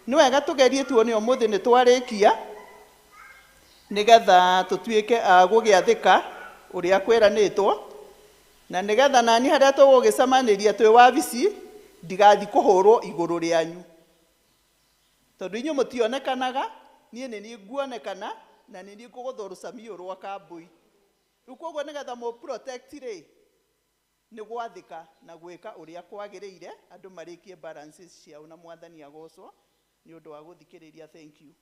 nĩ wega tũgerie tuone ũmũthĩ nĩ twarĩkia nĩgetha tũtuĩke a gũgĩathĩka ũrĩa kwĩranĩtwo, na nĩgetha nani harĩa tũgũgĩcemanĩria twĩ wabici ndigathi kũhũrwo igũrũ rĩanyu, tondũ inyuĩ mũtionekanaga, niĩ nĩ niĩ nguonekana na nĩ niĩ ngũgũthwo rũcamio rwa kambũi. Rĩu koguo nĩgetha mũ protect rĩ, nĩ gwathĩka na gwĩka ũrĩa kwagĩrĩire, andũ marĩkie balances ciao na Mwathani agocwo nĩ ũndũ wa gũthikĩrĩria. Thank you.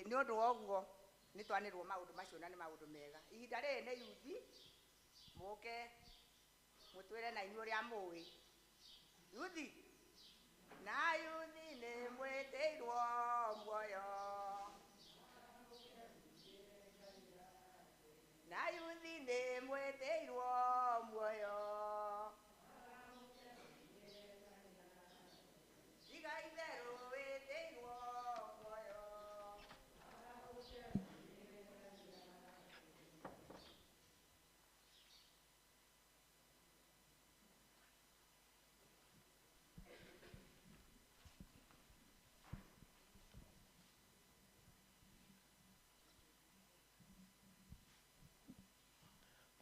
Nĩ ũndũ wa ũguo nĩ twanĩrwo maũndũ macio na nĩ maũndũ mega. Ihinda rĩrĩ nĩ yuthi, mũke mũtwĩre na inyuĩ ũrĩa mũĩ. Yuthi, na yuthi nĩ mwĩtĩirwo muoyo, na yuthi nĩ mwĩtĩirwo muoyo, tiga itherũ wĩtĩirwo muoyo.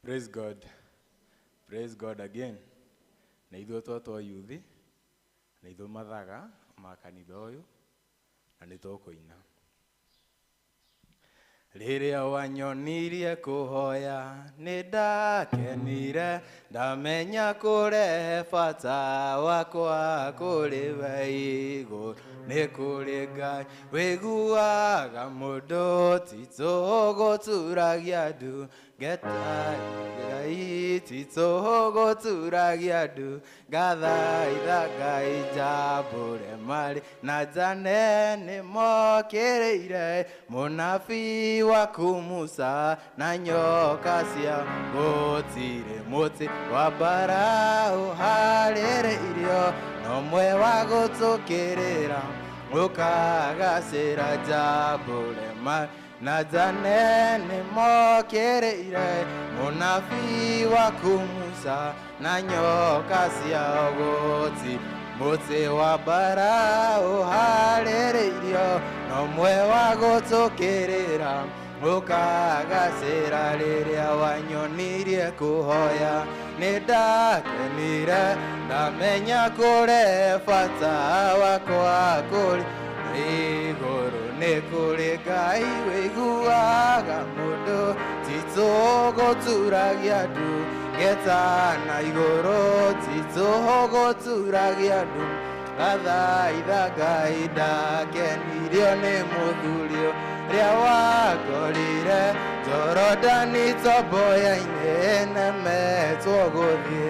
Praise God. Praise God again. Na ithuĩ twatwa yuthi, na ithuĩ mathaga ma kanitha ũyũ, na nĩ tũkũina. Rĩrĩa wanyonirie kũhoya nĩ ndakenire, ndamenya kũrehe bata wakwa kũrĩ we igũrũ. Nĩ kũrĩ Ngai wĩiguaga mũndũ, ti tũgũturagia ndu. Ngai ti tũgũturagia ndu, ngathaitha Ngai njambũre marĩ na njane nĩ mokĩrĩire mũnabii waku Musa na nyoka cia gũtirĩ mũtĩ wa mbara ũharĩrĩirio, na ũmwe wa gũtũkĩrĩra ũkagacĩra njambũre marĩ na njane nĩ mokĩrĩire mũnabii waku Musa na nyoka cia gũtirĩ mũtĩ wa mbara ũharĩrĩirio, na ũmwe wa gũtũkĩrĩra ũkagacĩra. Rĩrĩa wanyonirie kũhoya nĩ ndakenire, ndamenya kũrehe bata wakwa kũrĩ igũrũ. Nĩ kũrĩ Ngai wĩiguaga mũndũ, ti tũgũturagia ndu. Getana igũrũ, ti tũgũturagia ndu. Ngathaitha Ngai ndakenirio nĩ mũthuri ũrĩa wangorire Jorodani tomboya-inĩ nemetwo gũthiĩ,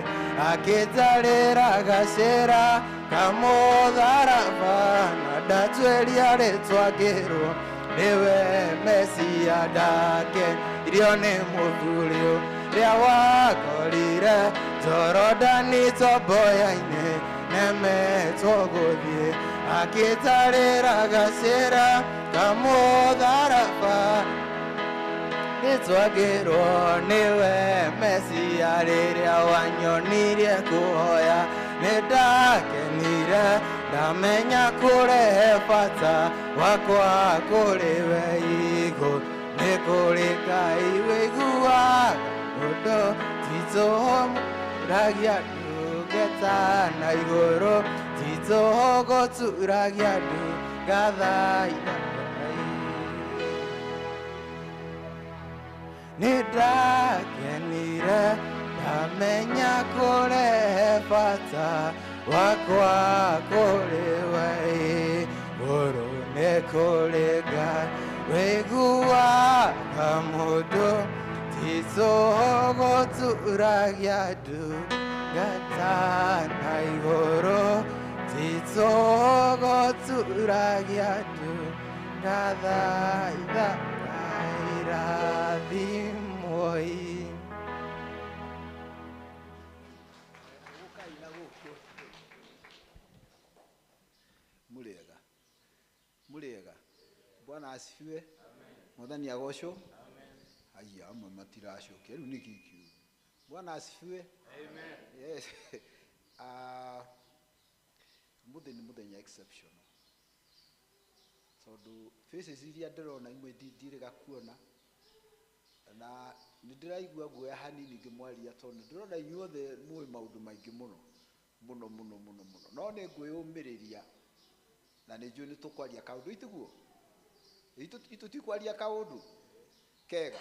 akĩnjarĩra gacĩra kamũtharaba, na ndatuĩria rĩtwa ngĩrwo nĩwe Mesia. Ndakenirio nĩ mũthuri ũrĩa wangorire Jorodani tomboya-inĩ nemetwo gũthiĩ, akĩnjarĩra gacĩra kamũtharaba, rĩtwa ngĩrwo nĩwe Mesia. Rĩrĩa wanyonirie kũhoya nĩ ndakenire, ndamenya kũrehe bata wakwa kũrĩ we igũrũ. Nĩ kũrĩ Ngai wĩiguaga mũndũ, ti tũgũturagia ndu. Getana igũrũ, ti tũgũturagia ndu. Ngathaitha Ngai nĩ ndakenire, ndamenya kũrehe bata wakwa kũrĩ we igũrũ. Nĩ kũrĩ Ngai wĩiguaga mũndũ, ti tũgũturagia ndu. Getana igũrũ, ti tũgũturagia ndu. Ngathaitha Ngai rathimwo. Bwana asifiwe. Mwathani agocwo. Aya amwe matiracokia riu niki kiu. Bwana asifiwe. Amen. Yes. Muthenya exceptional. Tondu faces iria ndirona imwe ndirega kuona na ndiraigua guoya hanini ngimwaria tondu ndirona inyuothe muĩ maundu maingi muno no nĩ ngwĩyũmĩrĩria na nĩ njũĩ nĩ tũkwaria kaũndũ itiguo itũtikwaria kaũndũ kega.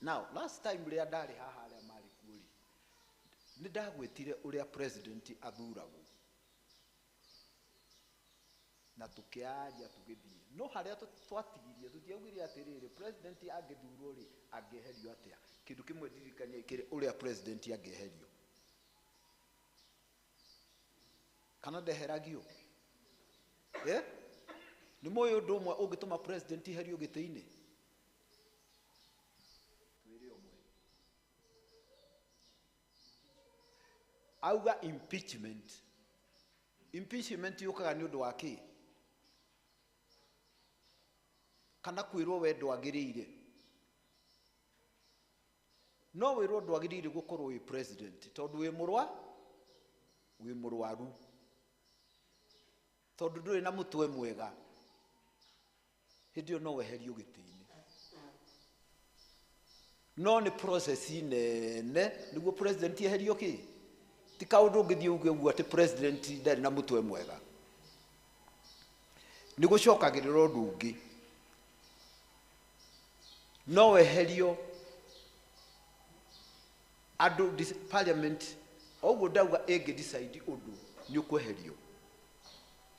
Now last time rĩrĩa ndarĩ haha arĩa marĩ kuo rĩ nĩ ndagwĩtire ũrĩa president athuragwo na tũkĩaria tũgĩthiĩ no harĩa twatigirie tũtiaugire atĩrĩrĩ president angĩthurwo rĩ angĩeherio atĩa. Kĩndũ kĩmwe ndirikania kĩrĩ ũrĩa president angĩeherio kana ndeheragio. Nĩ mũĩ ũndũ ũmwe ũngĩtũma president eherio gĩtĩ-inĩ? Twĩre ũmwe. Auga impeachment. Impeachment yũkaga nĩ ũndũ wa kĩ? Kana kwĩrwo we ndwagĩrĩire. No wĩrwo ndwagĩrĩire gũkorwo wĩ president tondũ wĩ mũrwaru tondu ndũrĩ na mũtwe mwega hĩndĩ ĩyo no weherio gĩtĩ-inĩ. No nĩ process nene nĩguo president eherio kĩ? Ti kaũndũ ũngĩthiĩ uge ũguo atĩ president ndarĩ na mũtwe mwega. Nĩ gũcokagĩrĩra ũndũ ũngĩ no weherio andũ parliament ũguo ndauga ĩngĩ decide ũndũ nĩ ũkweherio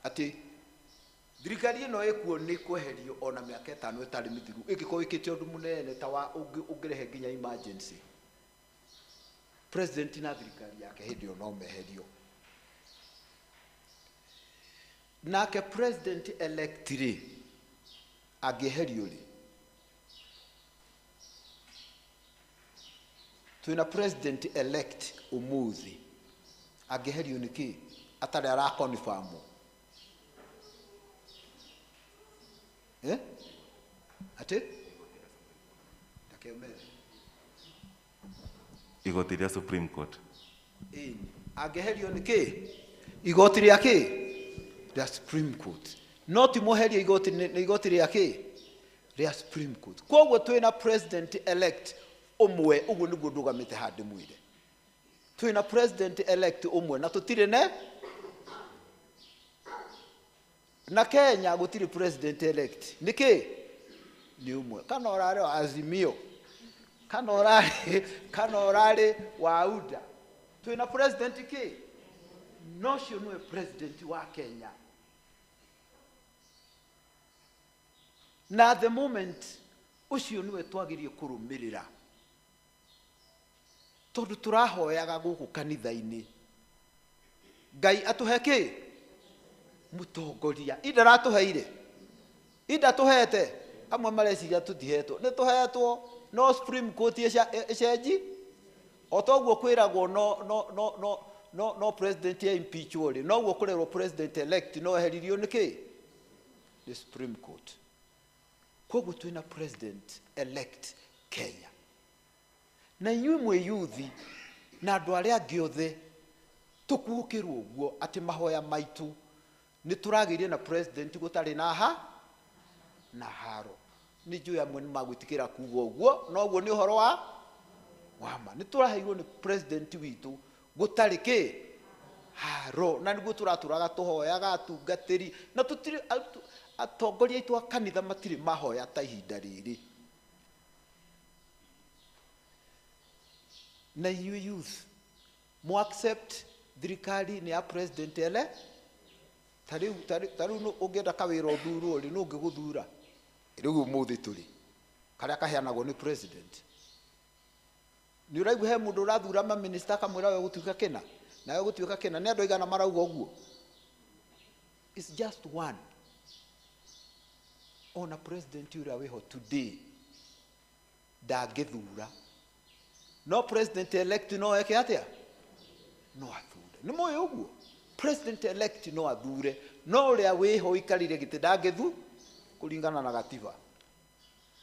atĩ thirikari ĩno ĩkuo nĩ kweherio ona mĩaka 5 ĩtarĩ mĩthiru ĩngĩkorwo ĩkĩte ũndũ mũnene ta wa ũngĩrehe nginya emergency. President na thirikari yake hĩndĩ ĩyo no meherio. Nake president elect rĩ angĩeherio rĩ twĩna president elect ũmũthĩ angĩeherio nĩkĩ atarĩ arakonfirmwo? Ati? Takemere. Igoti rĩa Supreme Court. Angĩeherio nĩkĩ? Igoti rĩa kĩ? Rĩa Supreme Court. No ti mũherio igoti rĩa kĩ? Rĩa Supreme Court. Koguo twĩna president elect ũmwe ũguo nĩguo ndũgamĩte handĩ mwĩre. Twĩna president elect ũmwe na tũtirĩ na Kenya gũtirĩ president elect. Nĩkĩ? Nĩ ũmwe. Kana ũrarĩ wa Azimio. Kana ũrarĩ wa UDA. Twĩna president kĩ? No cio nĩwe president wa Kenya. Na the moment ucio nĩwe twagĩrĩire kũrũmĩrĩra. Tondu tũrahoyaga gũkũ kanitha-inĩ Ngai atũhe kĩ? Mũtongoria. Ndaratũheire. Ndatũhete. Amwe mareciria tũtihetwo. Nĩ tũhetwo. No Supreme Court ĩcenji. O toguo kwĩragwo no president ya impeachwo rĩ. No guo kũrerwo president elect no eheririo nĩkĩ? The Supreme Court. Koguo twĩna president elect Kenya. Na inyuĩ mwĩ yuthi na andũ arĩa angĩ othe tũkuũkĩrwo ũguo atĩ mahoya maitũ nĩ tũragĩrie na president gũtarĩ na haro. Nĩ njũĩ amwe nĩ magwĩtĩkĩra kuuga ũguo no ũguo nĩ ũhoro wa ma. Nĩ tũraheirwo nĩ president witũ gũtarĩ kĩ? Haro. Na nĩguo tũratũraga tũhoyaga atungatĩri na tũtirĩ atongoria aitũ a kanitha matirĩ mahoya ta ihinda rĩrĩ. Na inyuĩ youth mu accept thirikari nĩ ya president elect? Tarĩu ũngĩenda kawĩra ũthurwo rĩ no ũngĩgũthura rĩu ũmũthĩ tũrĩ karĩa kaheanagwo nĩ president. Nĩ ũraigua he mũndũ ũrathura ma minister kamwĩra we gũtuĩka kĩna na we gũtuĩka kĩna nĩ andũ aigana marauga ũguo? It's just one. Ona president ũrĩa wĩho today ndangĩthura. No president elect no eke atĩa? No athure. Nĩ mũĩ ũguo? President elect no athure. No ũrĩa wĩho ikarire gĩtĩ ndangĩthu kulingana na gatiba.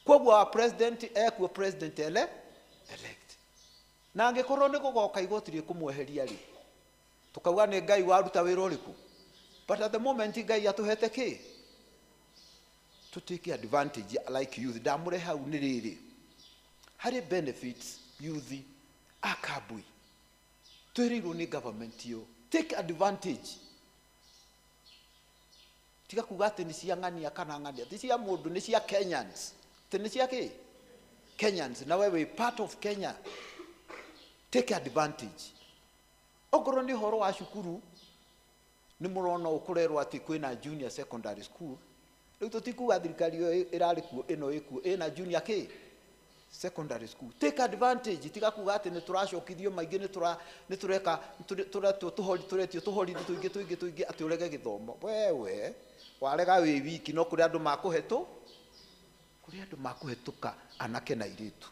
Koguo wa president ekuo president elect. Na angikorwo ni gugoka igoti rikumweheria ri, tukauga ni Ngai waruta wira uriku. But at the moment Ngai atuhete ki to take advantage like youth. Ndamure hau ni riri hari benefits youth akabui twiriirwo ni government yo. Take advantage. Tiga kuga ati ni cia ng'ania kana ng'ania, ti cia mundu, ni cia Kenyans. Ti ni cia ki Kenyans, na wewe part of Kenya. Take advantage. Ogoro ni horo wa shukuru ni murona ukurerwo ati kwina junior secondary school. Riu tutikuga thirikari irari kuo ino ikuo ina junior ki secondary school. Take advantage. Tiga kuga ati ni turacokithio maingi ni tureka tuhori tuingi ati urege githomo. Wewe warega wi wiki no kuri andu makuhetuka anake na iritu.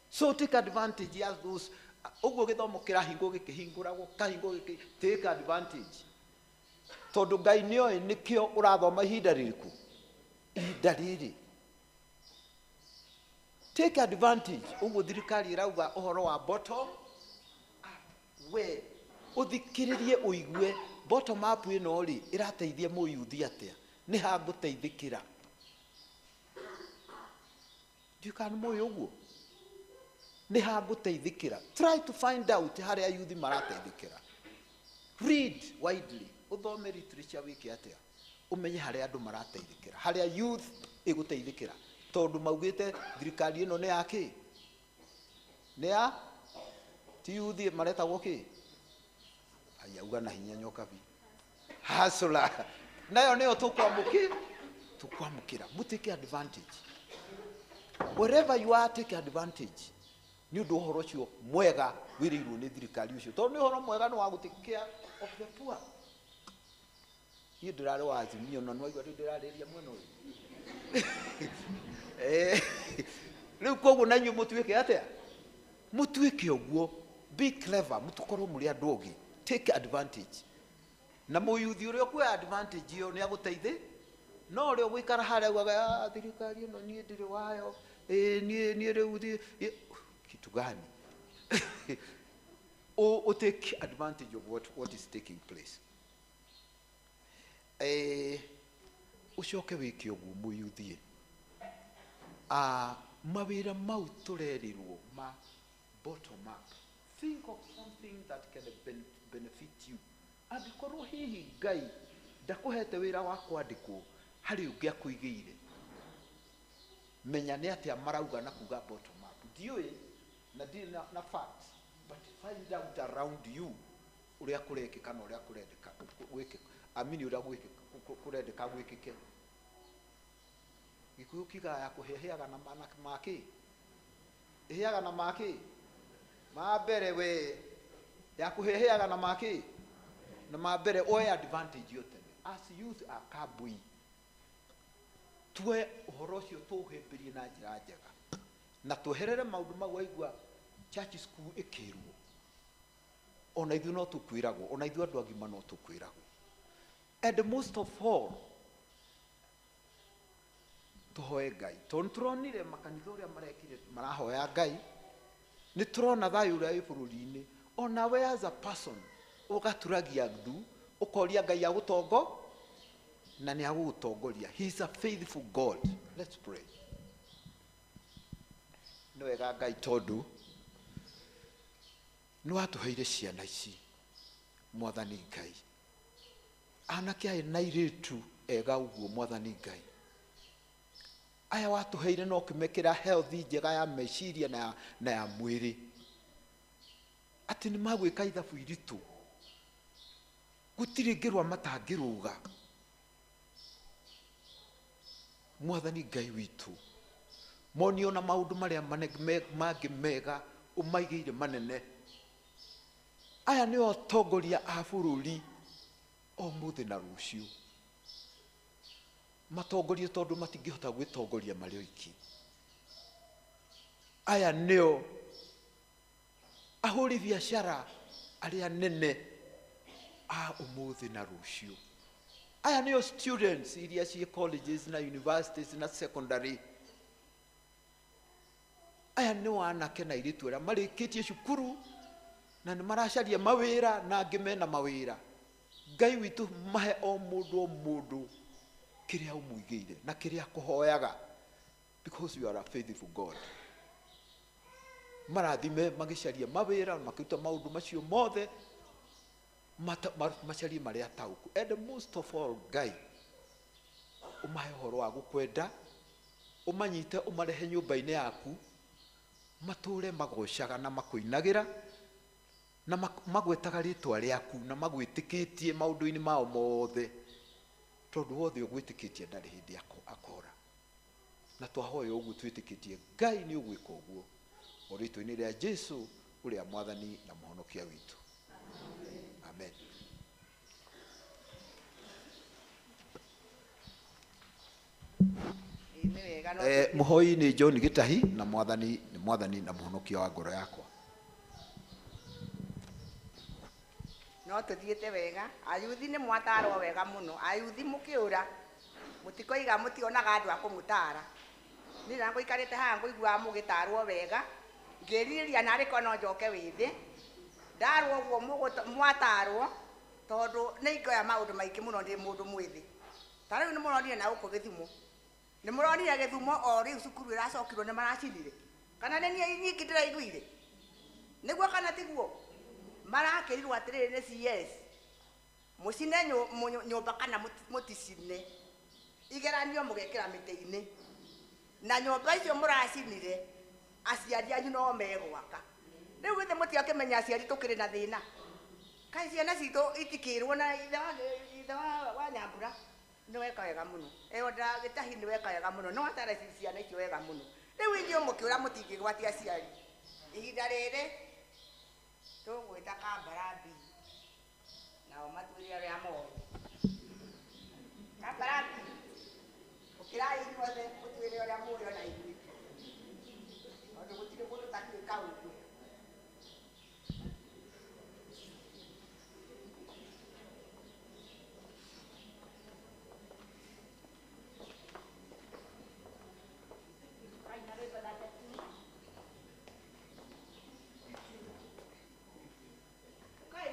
So take advantage as those. Uguo githomo kirahingo gikihinguragwo kahingo giki, take advantage. Tondu Ngai nioi nikio urathoma ihinda ririku, ihinda riri. Take advantage. Uguo thirikari irauga uhoro wa bottom we uthikiririe uigue bottom up ino ri irateithia muyuthi atia, ni ha nguteithikira. Ndikana moyo uguo ni ha nguteithikira. Try to find out haria yuthi marateithikira. Read widely, uthome literature wiki atia, umenye haria andu marateithikira, haria youth iguteithikira. Tondu maugite thirikari ino ni yaki ni ya ti youth maretagwo ki ayauga na hinya nyoka vi hasula nayo niyo tukwamukira. Mutake advantage wherever you are. Take advantage. Ni undu horo cio mwega wiriirwo ni thirikari ucio, tondu ni horo mwega ni wa gutikia of the poor. Ni ndirari wa Azimio na nwaigwa ndirariria mwena uyu riu koguo na nyu mutuike atia, mutuike uguo. Be clever, mutukorwo muri andu ogi. Take advantage. Na muyuthi uria kwa advantage yo ni aguteithi, no rio gwikara haria ugaga thirikari ino nie ndiri wayo nie riu kitu gani? O take advantage of what is taking place. Ucoke wiki uguo muyuthie mawira mau turerirwo ma bottom up. Think of something that can benefit you. Angikorwo hihi Ngai ndakuhete wira wa kwandikwo hari ungi akuigiire, menya ni atia marauga na kuga bottom up. Ndioi na facts, but find out around you uria kurekika na uria kurendeka gwikika. Amini uria kurendeka gwikike. Gikuyu kigaya kuheheaga na maki eheaga na maki mabere we ya kuheheaga na maki na mabere oe advantage yote. As youth akabui tue uhoro cio tuhimbirie na njira njega na tuherere maundu mau waigua church school ikirwo. Ona ithu no tukwiragwo, ona ithu andu agima no tukwiragwo. And most of all tuhoe Ngai. Tondu turonire makanitha uria marekire marahoya Ngai, ni turona thayu uria wi bururi-ini. Ona we as a person ugaturagia ndu ukoria Ngai agutongo na ni agutongoria. He is a faithful God. Let's pray. No wega Ngai tondu no atuheire ciana ici Mwathani Ngai. Anake aya na iritu ega uguo Mwathani Ngai. Aya watuheire no kimekira health njega ya meciria na ya mwiri. Ati ni magwika ithabu iritu. Gutiri ngirwa matangiruga. Mwathani Ngai witu. Monio na maundu maria mangi mega umaigire manene. Aya ni otongoria a bururi o muthi na rucio. Matongoria tondu matingihota gwitongoria mari oiki. Aya nio ahuri biashara aria nene a umuthi na rucio. aya nĩo students iria ciĩ colleges na universities na secondary. Aya nĩ anake na airĩtu arĩa marĩkĩtie cukuru na nĩ maracaria mawĩra na angĩ mena mawĩra. Ngai witũ mahe o mũndũ kĩrĩa ũmũigĩire na kĩrĩa kũhoyaga, because you are a faithful God. Marathime magĩcaria mawĩra, makĩruta maũndũ macio mothe, macarie marĩa taũku. And most of all, Ngai ũmahe ũhoro wa gũkwenda, ũmanyite ũmarehe nyũmba-inĩ yaku, matũre magocaga na makũinagĩra na magwetaga rĩtwa rĩaku na magwĩtĩkĩtie maũndũ-inĩ mao mothe, tondũ wothe ũgwĩtĩkĩtie ndarĩ hĩndĩ akora. Na twahoya ũguo twĩtĩkĩtie Ngai nĩ ũgwĩka ũguo, o rĩtwa-inĩ rĩa Jesũ ũrĩa mwathani na mũhonokia witũ. Amen. Mũhoi nĩ John Gĩtahi na mwathani na mũhonokia wa ngoro yakwa. No tuthiĩte wega, ayuthi nĩ mwatarwo wega mũno, ayuthi mũkĩũra mũtikoiga mũtionaga andũ a kũmũtara. Niĩ na ngũikarĩte haha ngũigua mũgĩtarwo wega, ngĩrirĩria narĩ kono njoke wĩthĩ, ndarwo ũguo mwatarwo, tondũ nĩ ingoya maũndũ maingĩ mũno ndĩ mũndũ mwĩthĩ. Ta rĩu nĩ mũronire na gũkũ Gĩthumo, nĩ mũronire Gĩthumo o rĩu cukuru ĩracokirwo nĩ maracinire, kana nĩ niĩ nyiki ndĩraiguire nĩguo kana tiguo? Marakĩrirwo atĩrĩrĩ nĩ CS mũcine nyũmba kana mũticine, igeranio mũgekĩra mĩtĩ-inĩ, na nyũmba icio mũracinire aciari anyu no megwaka. Rĩu githĩ mũtiakĩmenya aciari tũkĩrĩ na thĩna? Kaĩ ciana citũ itikĩrwo na ithe wa Nyambura nĩ weka wega mũno, Elder Gĩtahi nĩ weka wega mũno, no atara ciana icio wega mũno. Rĩu inyuĩ mũkĩũra mũtingĩgwatia aciari. Ihinda rĩrĩ tũgwĩta Kambarambi nao matuĩre arĩa moĩ. Kambarambi ũkĩrai inyuothe mũtuĩre ũrĩa mũĩ ona ithuĩ, tondũ gũtirĩ mũndũ tatuĩka ũguo. Kai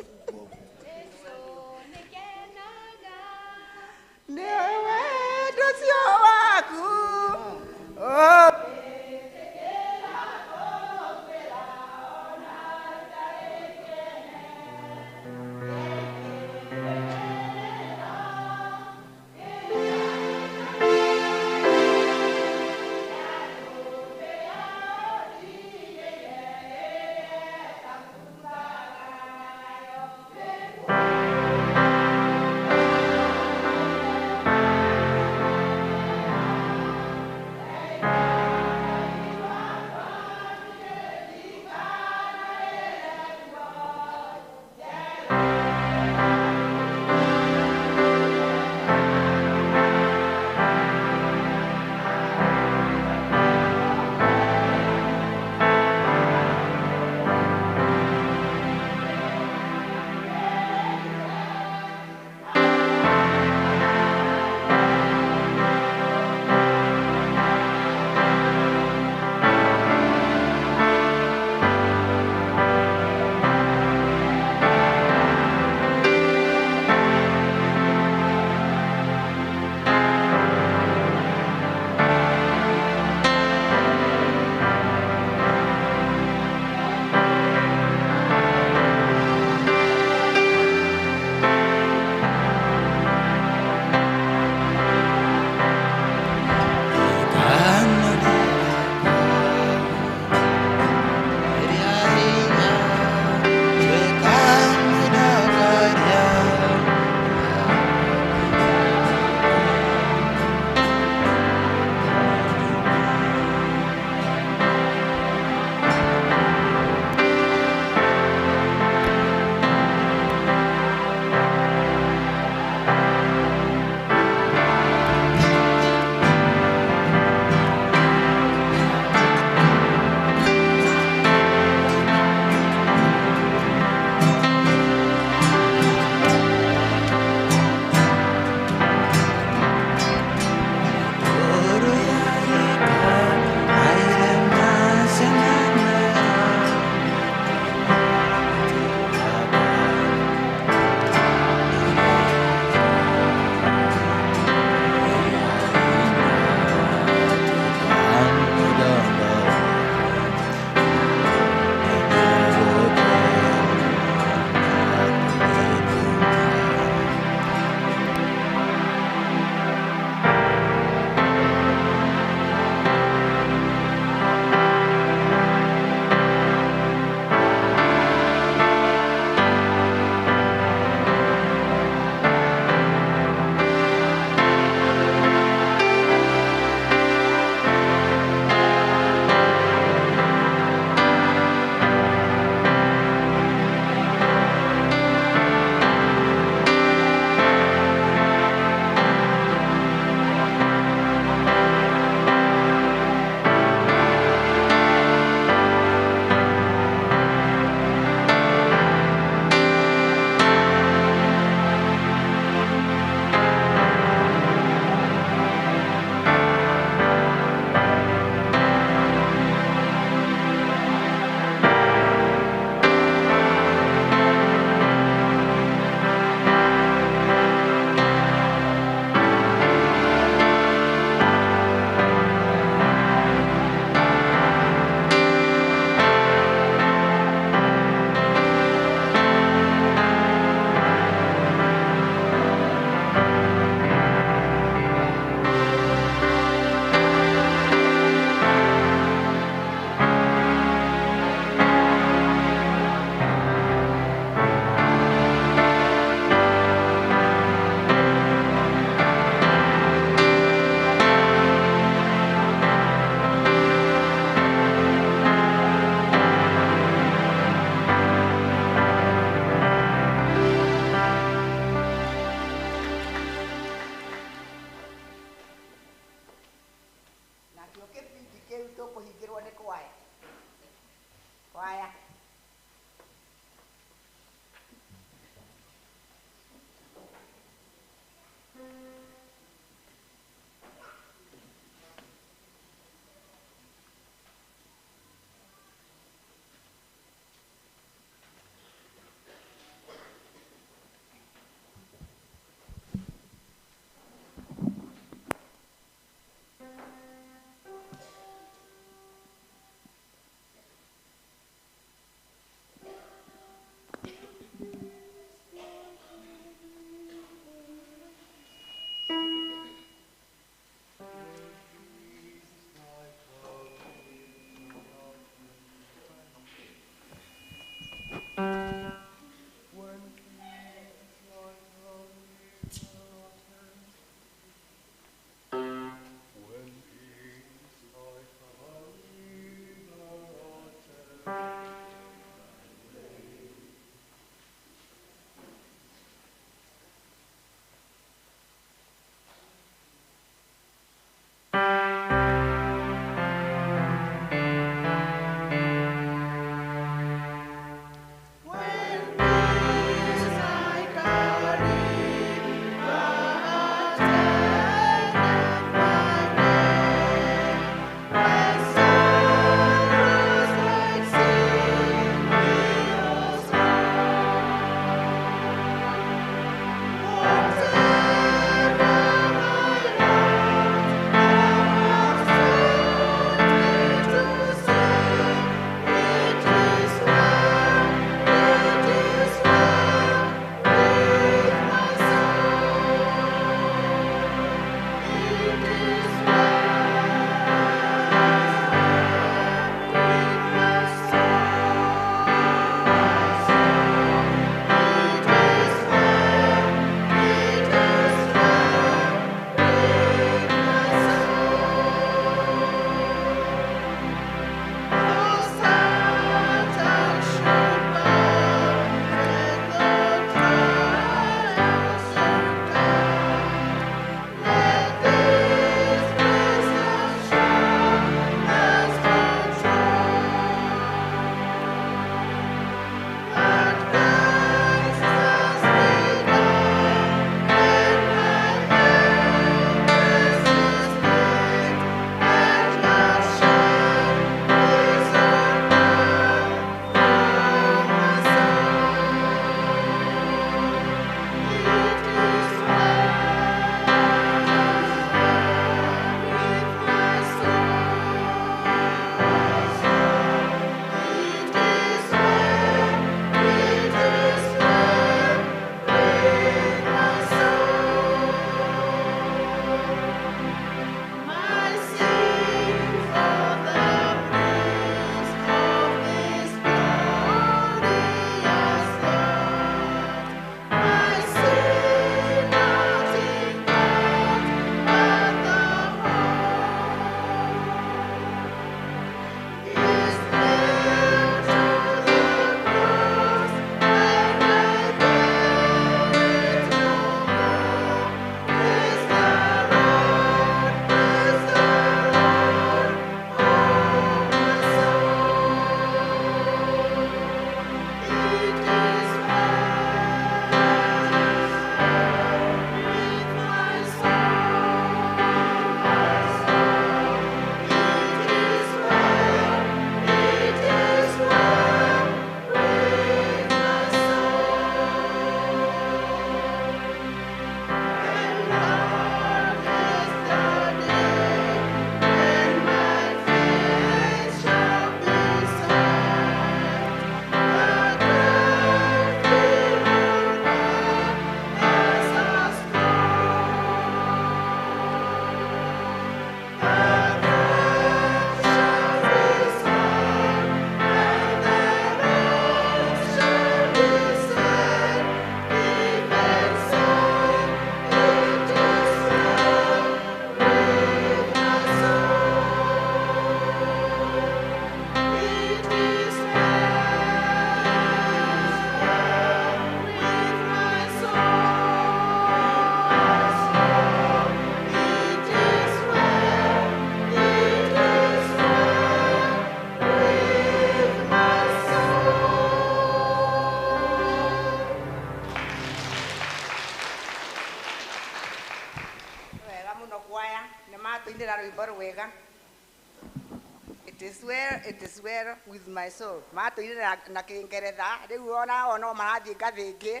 It is well with my soul. Matũire na Kĩngeretha, rĩu ona no marathiĩ ngathĩ ĩngĩ.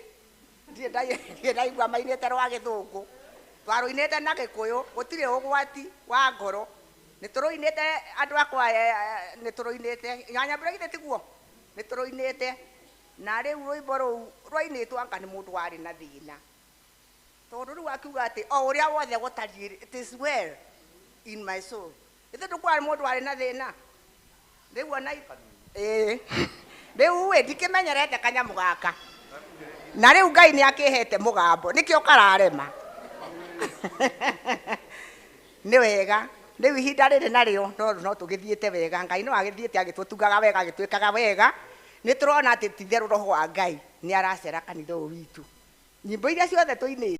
Ndirĩ ndaigua mainĩte rwa Gĩthũngũ. Twarũinĩte na Gĩkũyũ, gũtirĩ ũgwati wa ngoro. Nĩtũrũinĩte andũ akwa nĩtũrũinĩte. Nyanya mbere githĩ tiguo? Nĩtũrũinĩte. Na rĩu rwĩmbo rũu rwainĩtwo anga nĩ mũndũ warĩ na thĩna. Tondũ rĩu akiuga atĩ o ũrĩa wothe gũtariĩ, it is well in my soul. Ithe ndũkwarĩ mũndũ warĩ na thĩna. Rĩu ona rĩu ndikĩmenyerete kanyamũ gaka. Na rĩu Ngai nĩakĩhete mũgambo, nĩkĩo kararema. Nĩ wega. Rĩu ihinda rĩrĩ narĩo no tũgĩthiĩte wega. Ngai no agĩthiĩte agĩtũtugaga wega, agĩtwĩkaga wega. Nĩtũrona atĩ ti therũ Roho wa Ngai nĩaracera kanitha ũyũ witũ. Nyĩmbo iria ciothe tũinĩte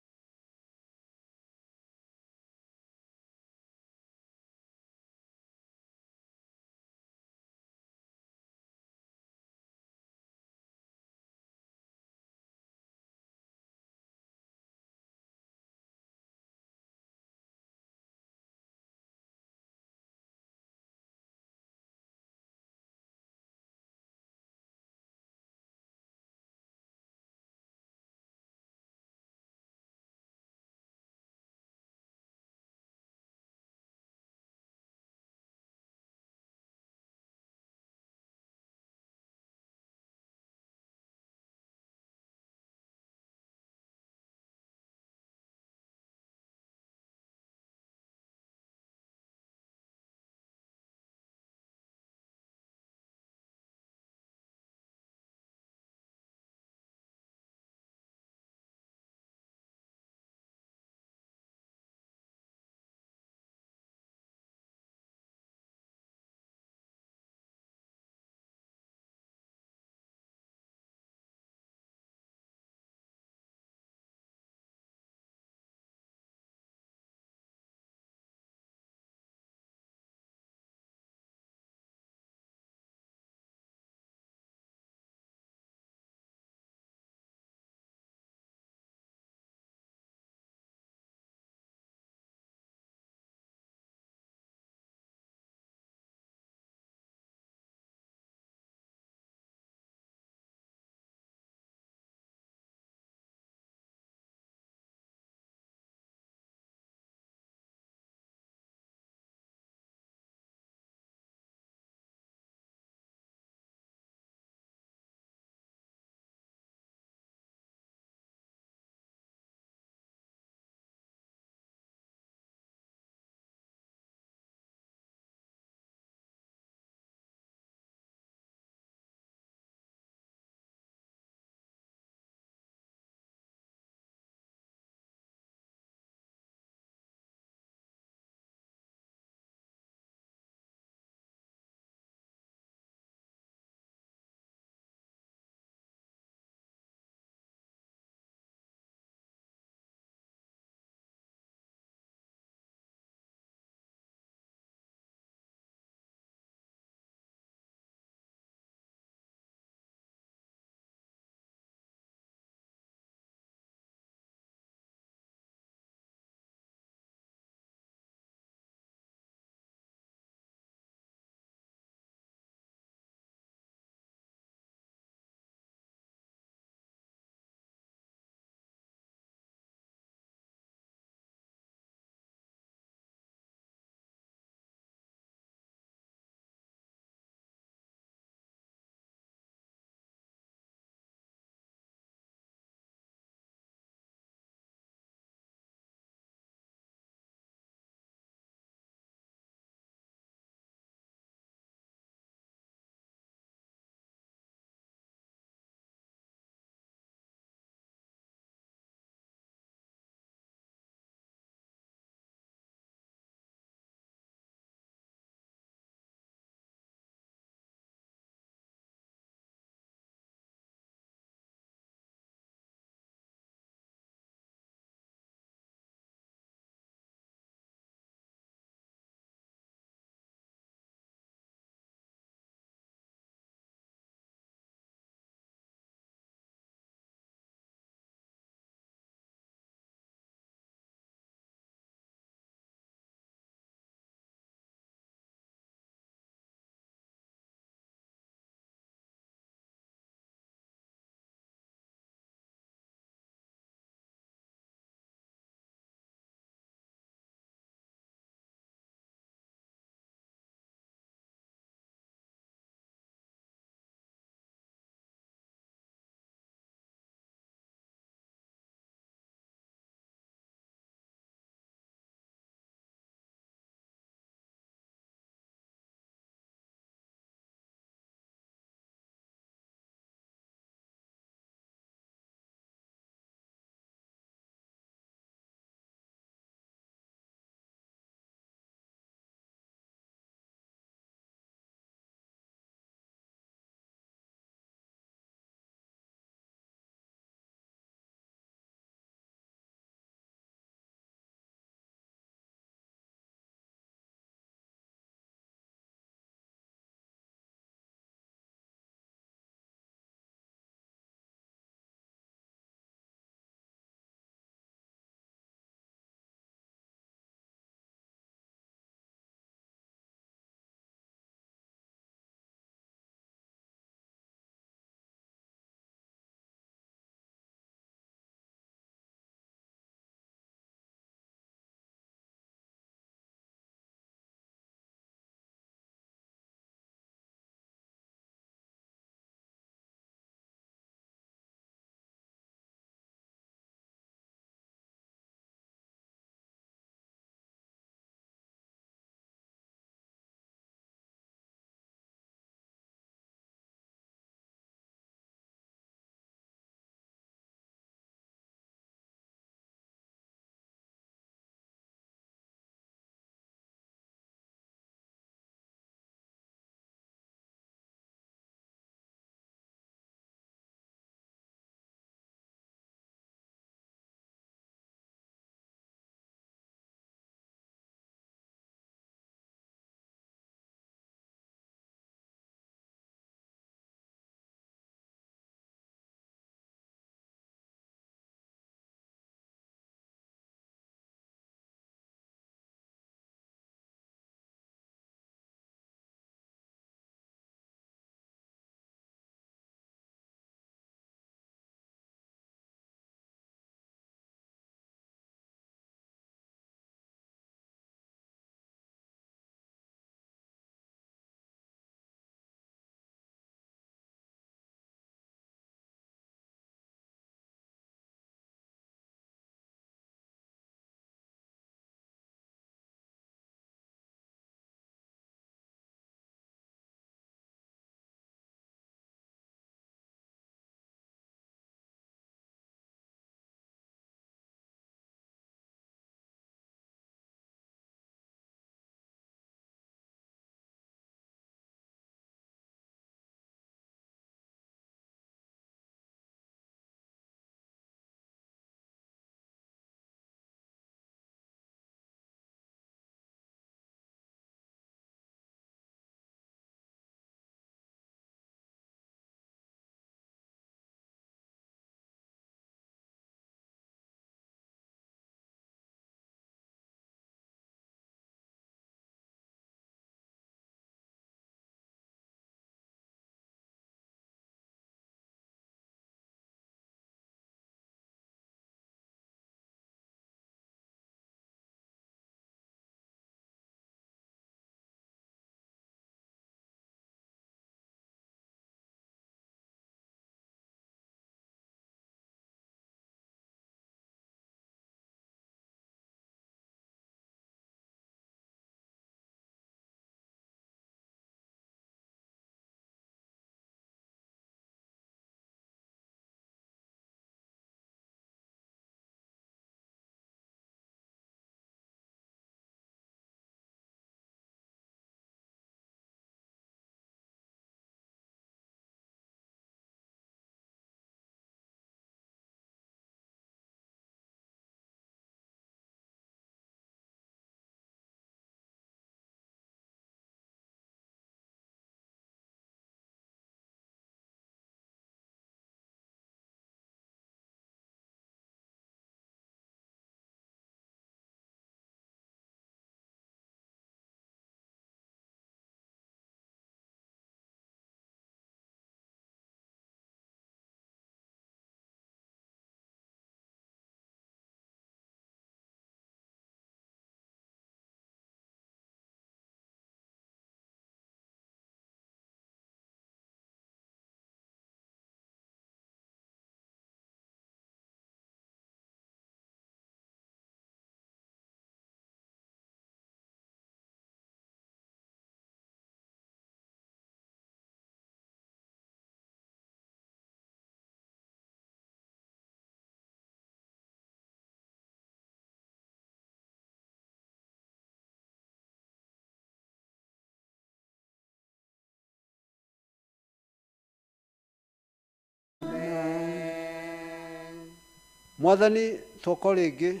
Mwathani toko ringi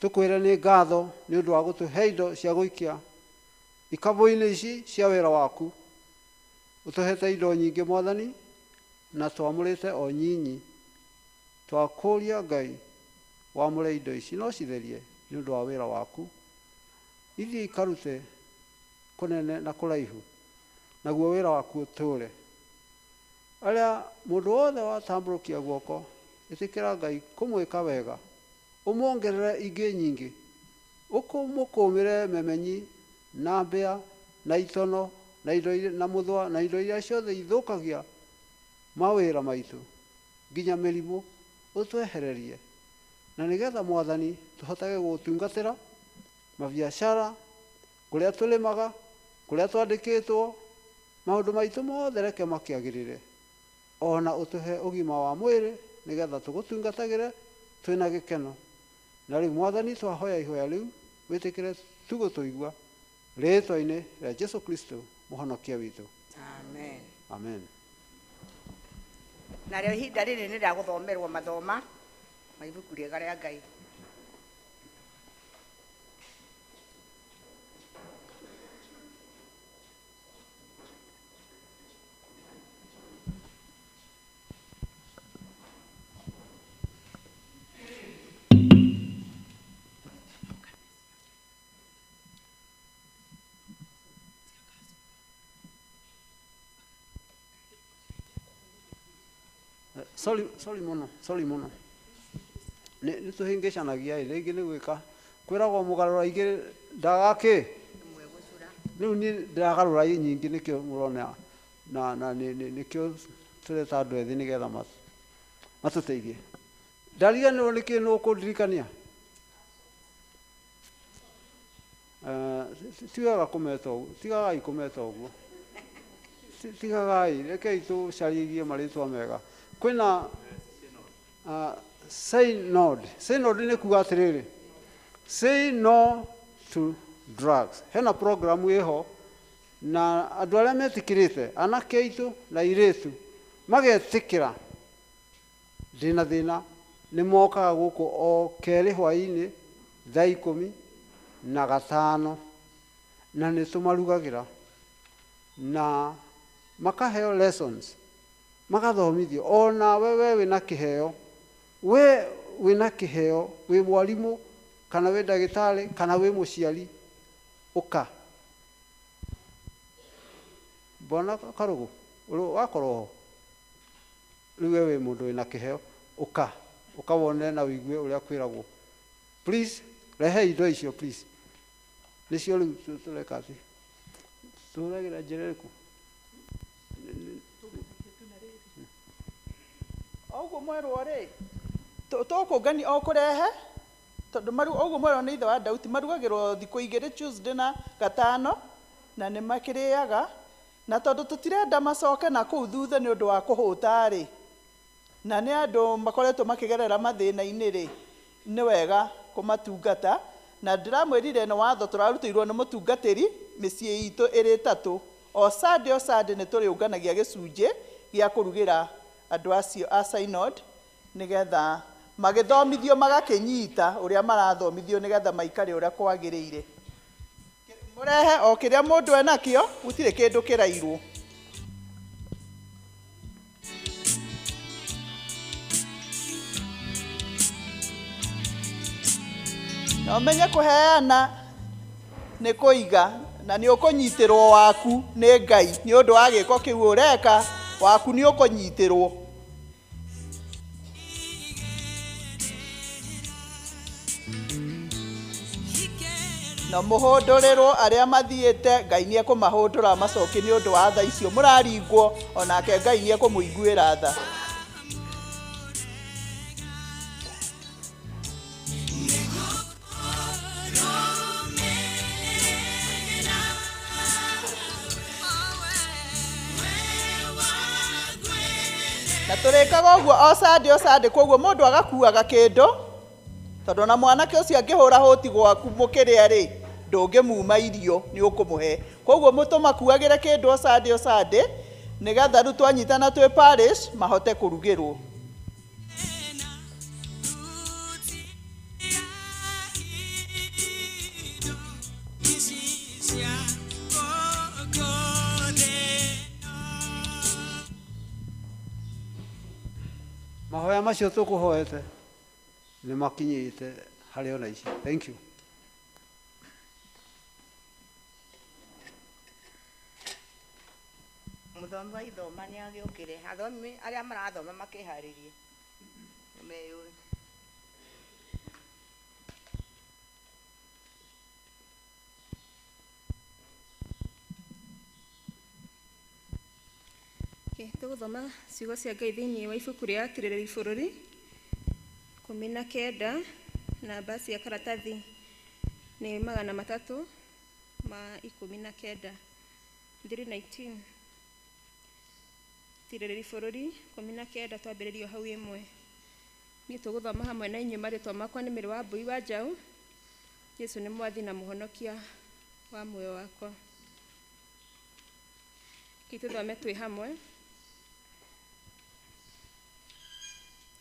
tukwira ni ngatho ni undu wa gutuhe indo cia guikia ikabo-ini ici cia wira waku. Utuhete indo nyingi Mwathani, na twamurite o nyinyi. Twakuria Ngai wamure indo ici no citherie ni undu wa wira waku, ithi ikarute kunene na kuraihu, naguo wira waku uture. Aria mundu wothe watamburukia guoko itikira Ngai kumwika wega, umuongerere ingi nyingi, ukumukumire memenyi na mbea na itono na indo na muthwa na indo iria ciothe ithukagia mawira maitu nginya mirimu, utwehererie na nigetha Mwathani tuhotage gutungatira mabiacara kuria tulimaga, kuria twandikitwo, maundu maitu mothe reke makiagirire, ona utuhe ugima wa mwiri nigetha tugutungatagire twina gikeno. Na riu Mwathani twahoya ihoya riu witikire tugutuigua ritwa-ini ria Jesu Kristo muhonokia witu. Amen. Amen. Na rĩo ihinda rĩrĩ nĩ rĩa gũthomerwo mathoma ma ibuku rĩega rĩa Ngai. Sorry muno. Nĩ tũhĩngĩcanagia rĩngĩ nĩ gwĩka kwĩragwo mũgarũra igĩrĩ ndagakĩ rĩu niĩ ndĩragarũra nyingĩ nĩkĩo mũrona na nĩkĩo tũreta andũ ethĩ nĩgetha matũteithie. Ndariganĩrwo nĩkĩ nĩ ũkũndirikania? Tigaga kũmeta ũguo, tigagai kũmeta ũguo, tigagai, rekei tũcarĩrie marĩtwa mega. Kwĩna synod nĩ kuga atĩrĩrĩ, say no to drugs. Hena programu ĩho na andũ arĩa metĩkĩrĩte, anake aitũ na airĩtu magetĩkĩra ndĩna thĩna nĩ mokaga gũkũ o kerĩ hwaĩ-inĩ thaa 15 na nĩ tũmarugagĩra na makaheo lessons, magathomithio. Ona we wĩna kĩheo, we wĩna kĩheo, wĩ mwarimũ kana wĩ ndagĩtarĩ kana wĩ mũciari, ũka. Mbona Karũgũ wakorwo ho rĩu we wĩ mũndũ wĩna kĩheo, ũka wone na wĩigue ũrĩa kwĩragwo. Please rehe indo icio please. Nĩcio rĩu tũreka atĩ tũhũthagĩra njĩra ĩrĩkũ? Oguo mwerwo rĩ tũkũngani o kũrehe tondũ oguo mwerwo nĩ ithe wa Dauti marugagĩrwo thikũ igĩrĩ, Tuesday na Gatano, na nĩ makĩrĩaga, na tondũ tũtirenda macoke na kũu thutha nĩ ũndũ wa kũhũta rĩ, na nĩ andũ makoretwo makĩgerera mathĩna-inĩ rĩ, nĩ wega kũmatungata. Na ndĩramwĩrire nĩ watho tũrarutĩirwo nĩ mũtungatĩri mĩciĩ itũ ĩrĩ ĩtatũ, o Sunday nĩ tũrĩũnganagia gĩcunjĩ gĩa kũrugĩra andũ acio a synod nĩgetha magĩthomithio magakĩnyita ũrĩa marathomithio nĩgetha maikare ũrĩa kwagĩrĩire. Mũrehe o kĩrĩa mũndũ enakĩo, gũtirĩ kĩndũ kĩrairwo. Na ũmenye kũheana nĩ kũiga na nĩ ũkũnyitĩrwo waku nĩ Ngai nĩ ũndũ wa gĩko kĩu ũreka, waku nĩ ũkũnyitĩrwo. Na mũhũndũrĩrwo arĩa mathiĩte, Ngai nĩ ekũmahũndũra macoki nĩ ũndũ wa tha icio mũraringwo, onake Ngai nĩ ekũmũiguĩra tha. Na tũrĩkaga ũguo o Sunday, koguo mũndũ agakuaga kĩndũ, tondũ na mwanake ũcio angĩhũra hũti gwaku mũkĩrĩa rĩ, ndũngĩmuma irio nĩ ũkũmũhe. Koguo mũtũmakuagĩre kĩndũ o Sunday nĩgetha rĩu twanyitana twĩ parish mahote kũrugĩrwo. mahoya macio tũkũhoete nĩ makinyĩte harĩ ona ici. Thank you. Mũthomi wa ithoma nĩ agĩũkĩre, athomi arĩa marathoma makĩharĩrie meyũĩ. Tũgũthoma ciugo cia Ngai thĩinĩ wa ibuku rĩa Atirĩrĩri bũrũri 19, namba cia karatathi nĩ 319 319. Atirĩrĩri bũrũri 19, twambĩrĩrio hau ĩmwe. Niĩ tũgũthoma hamwe na inyuĩ. Marĩtwa makwa nĩ Mĩrĩ wa Mbui wa Njaũ. Jesũ nĩ mwathi na mũhonokia wa muoyo wakwa. Tũthome twĩ hamwe.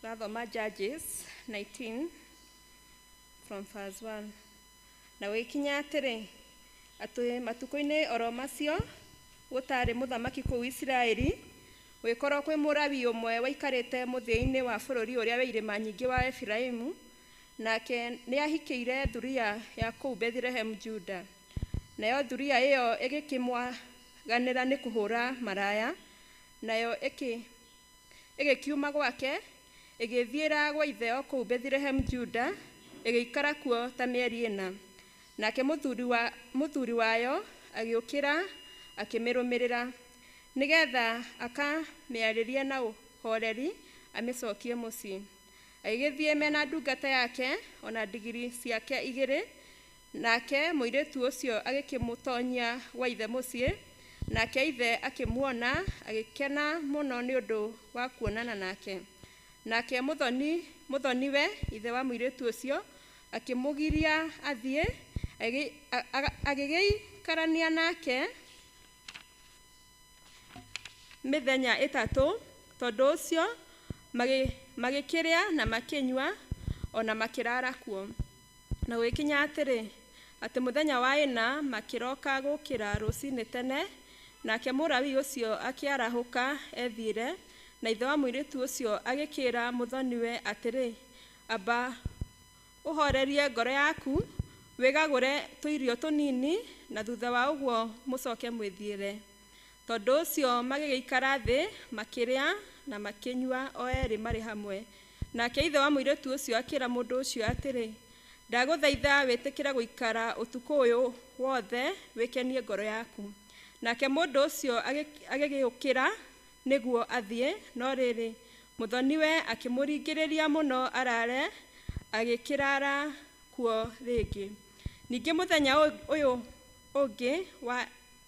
Rathoma Judges 19 from verse 1. Na gũgĩkinya atĩrĩ, atĩ matukũ-inĩ oro macio gũtarĩ mũthamaki kũu Isiraeli, gũgĩkorwo kwĩ Mũlawi ũmwe waikarĩte mũthia-inĩ wa bũrũri ũrĩa wa irĩma nyingĩ wa Efiraimu, nake nĩ ahikĩire thuriya ya kũu Bethlehem Juda. Nayo thuriya ĩyo ĩgĩkĩmwaganĩra nĩ kũhũra maraya, nayo ĩgĩkiuma gwake ĩgĩthiĩra gwa ithe o kũu Bethlehem Juda, ĩgĩikara kuo ta mĩeri 4. Nake mũthuri wayo agĩũkĩra akĩmĩrũmĩrĩra, nĩgetha akamĩarĩrie na ũhoreri amĩcokie mũciĩ. Agĩgĩthiĩ mena ndungata yake ona ndigiri ciake 2, nake mũirĩtu ũcio agĩkĩmũtonyia gwa ithe mũciĩ, nake ithe akĩmuona agĩkena mũno nĩ ũndũ wa kuonana nake. Nake mũthoniwe ithe wa mũirĩtu ũcio akĩmũgiria athiĩ, agĩgĩikarania nake mĩthenya 3. Tondũ ũcio magĩkĩrĩa na makĩnyua ona makĩrara kuo. Na gũgĩkinya atĩrĩ, atĩ mũthenya wa 4 makĩroka gũkĩra rũcinĩ tene, nake Mũlawi ũcio akĩarahũka ethiĩre, na ithe wa mũirĩtu ũcio agĩkĩra mũthoniwe atĩrĩ, amba ũhorerie ngoro yaku, wĩgagũre tũirio tũnini, na thutha wa ũguo mũcoke mwĩthiĩre. Tondũ ũcio magĩgĩikara thĩ makĩrĩa na makĩnyua o erĩ marĩ hamwe. Nake ithe wa mũirĩtu ũcio akĩra mũndũ ũcio atĩrĩ, ndagũthaitha wĩtĩkĩre gũikara ũtukũ ũyũ wothe, wĩkenie ngoro yaku. Nake mũndũ ũcio agĩgĩũkĩra nĩguo athiĩ, no rĩrĩ mũthoniwe akĩmũringĩrĩria mũno arare, agĩkĩrara kuo rĩngĩ. Ningĩ mũthenya ũyũ ũngĩ wa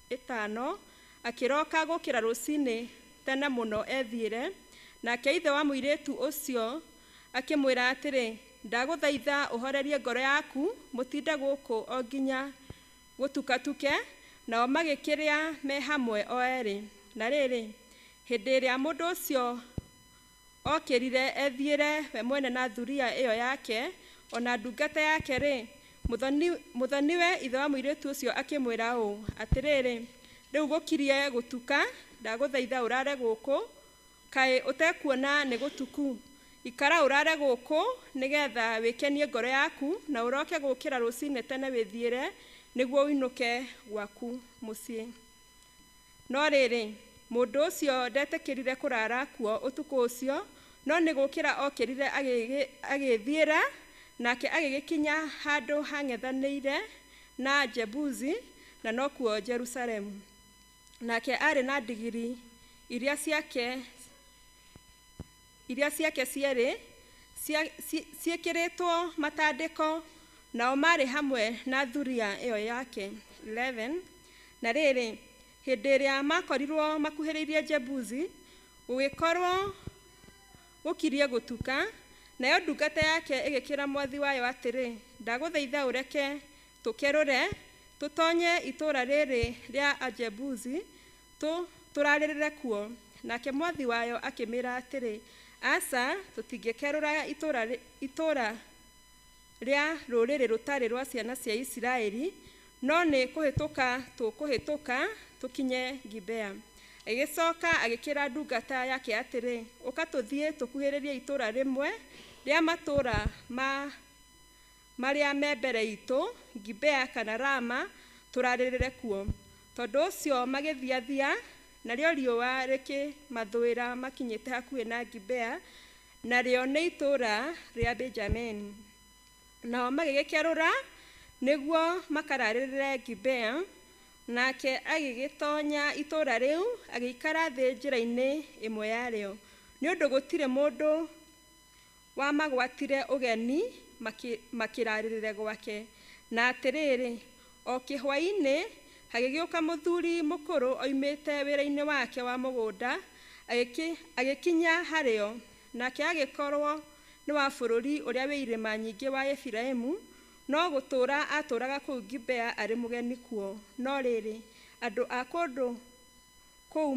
5 akĩroka gũkĩra rũcinĩ tene mũno ethiĩre, nake ithe wa mũirĩtu ũcio akĩmwĩra atĩrĩ, ndagũthaitha ũhorerie ngoro yaku, mũtinde gũkũ o nginya gũtukatuke. Nao magĩkĩrĩa me hamwe o erĩ. Na rĩrĩ, hĩndĩ ĩrĩa mũndũ ũcio okĩrire ethiĩre we mwene na thuriya ĩyo yake ona ndungata yake rĩ, mũthoniwe ithe wa mũirĩtu ũcio akĩmwĩra ũũ atĩrĩrĩ, rĩu gũkirie gũtuka, ndagũthaitha ũrare gũkũ, kaĩ ũtekuona nĩ gũtuku? Ikara ũrare gũkũ nĩgetha wĩkenie ngoro yaku, na ũroke gũkĩra rũcinĩ tene wĩthiĩre, nĩguo uinũke gwaku mũciĩ. No rĩrĩ, mũndũ ũcio ndetĩkĩrire kũrara kuo ũtukũ ũcio, no nĩ gũkĩra okĩrire agĩthiĩra, nake agĩgĩkinya handũ hang'ethanĩire na Jebuzi, na no kuo Jerusalemu. Nake arĩ na ndigiri iria ciake cierĩ ciĩkĩrĩtwo matandĩko, nao marĩ hamwe na thuriya ĩyo yake. 11. Na rĩrĩ, hĩndĩ ĩrĩa makorirwo makuhĩrĩirie Jebuzi, gũgĩkorwo gũkirie gũtuka, nayo ndungata yake ĩgĩkĩra mwathi wayo atĩrĩ, ndagũthaitha ũreke tũkerũre, tũtonye itũũra rĩrĩ rĩa Ajebuzi, tũrarĩrĩre kuo. Nake mwathi wayo akĩmĩra atĩrĩ, aca, tũtingĩkerũra itũũra rĩa rũrĩrĩ rũtarĩ rwa ciana cia Isiraeli, no nĩ kũhĩtũka tũkũhĩtũka tũkinye Gibea. Agĩcoka agĩkĩra ndungata yake atĩrĩ, ũka tũthiĩ tũkuhĩrĩrie itũũra rĩmwe rĩa matũũra marĩa me mbere itũ, Gibea kana Rama, tũrarĩrĩre kuo. Tondũ ũcio magĩthiathia, narĩo riũa rĩkĩmathũĩra makinyĩte hakuhĩ na Gibea, narĩo nĩ itũũra rĩa Benjamini. Nao magĩgĩkerũra nĩguo makararĩrĩre Gibea, nake agĩgĩtonya itũũra rĩu, agĩikara thĩ njĩra-inĩ ĩmwe yarĩo, nĩ ũndũ gũtirĩ mũndũ wamagwatire ũgeni makĩrarĩrĩre gwake. Na atĩrĩrĩ, o kĩhwaĩ-inĩ hagĩgĩũka mũthuri mũkũrũ oimĩte wĩra-inĩ wake wa mũgũnda, agĩkinya harĩo, nake agĩkorwo nĩ wa bũrũri ũrĩa wĩ irĩma nyingĩ wa Efiraimu, no gũtũũra atũũraga kũu Gibea arĩ mũgeni kuo. No rĩrĩ, andũ a kũndũ kũu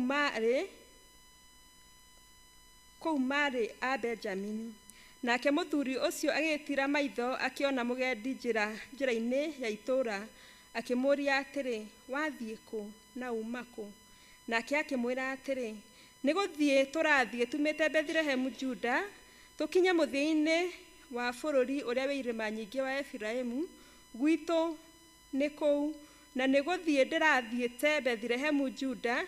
marĩ a Benjamini. Nake mũthuri ũcio agĩtira maitho akĩona mũgendi njĩra-inĩ ya itũũra, akĩmũũria atĩrĩ, wathiĩ kũ na uma kũ? Nake akĩmwĩra atĩrĩ, nĩ gũthiĩ tũrathiĩ tumĩte Bethlehemu Juda, tũkinye mũthia-inĩ wa bũrũri ũrĩa wĩ irĩma nyingĩ wa Efiraimu, gwitũ nĩ kũu, na nĩ gũthiĩ ndĩrathiĩte Bethlehemu Juda,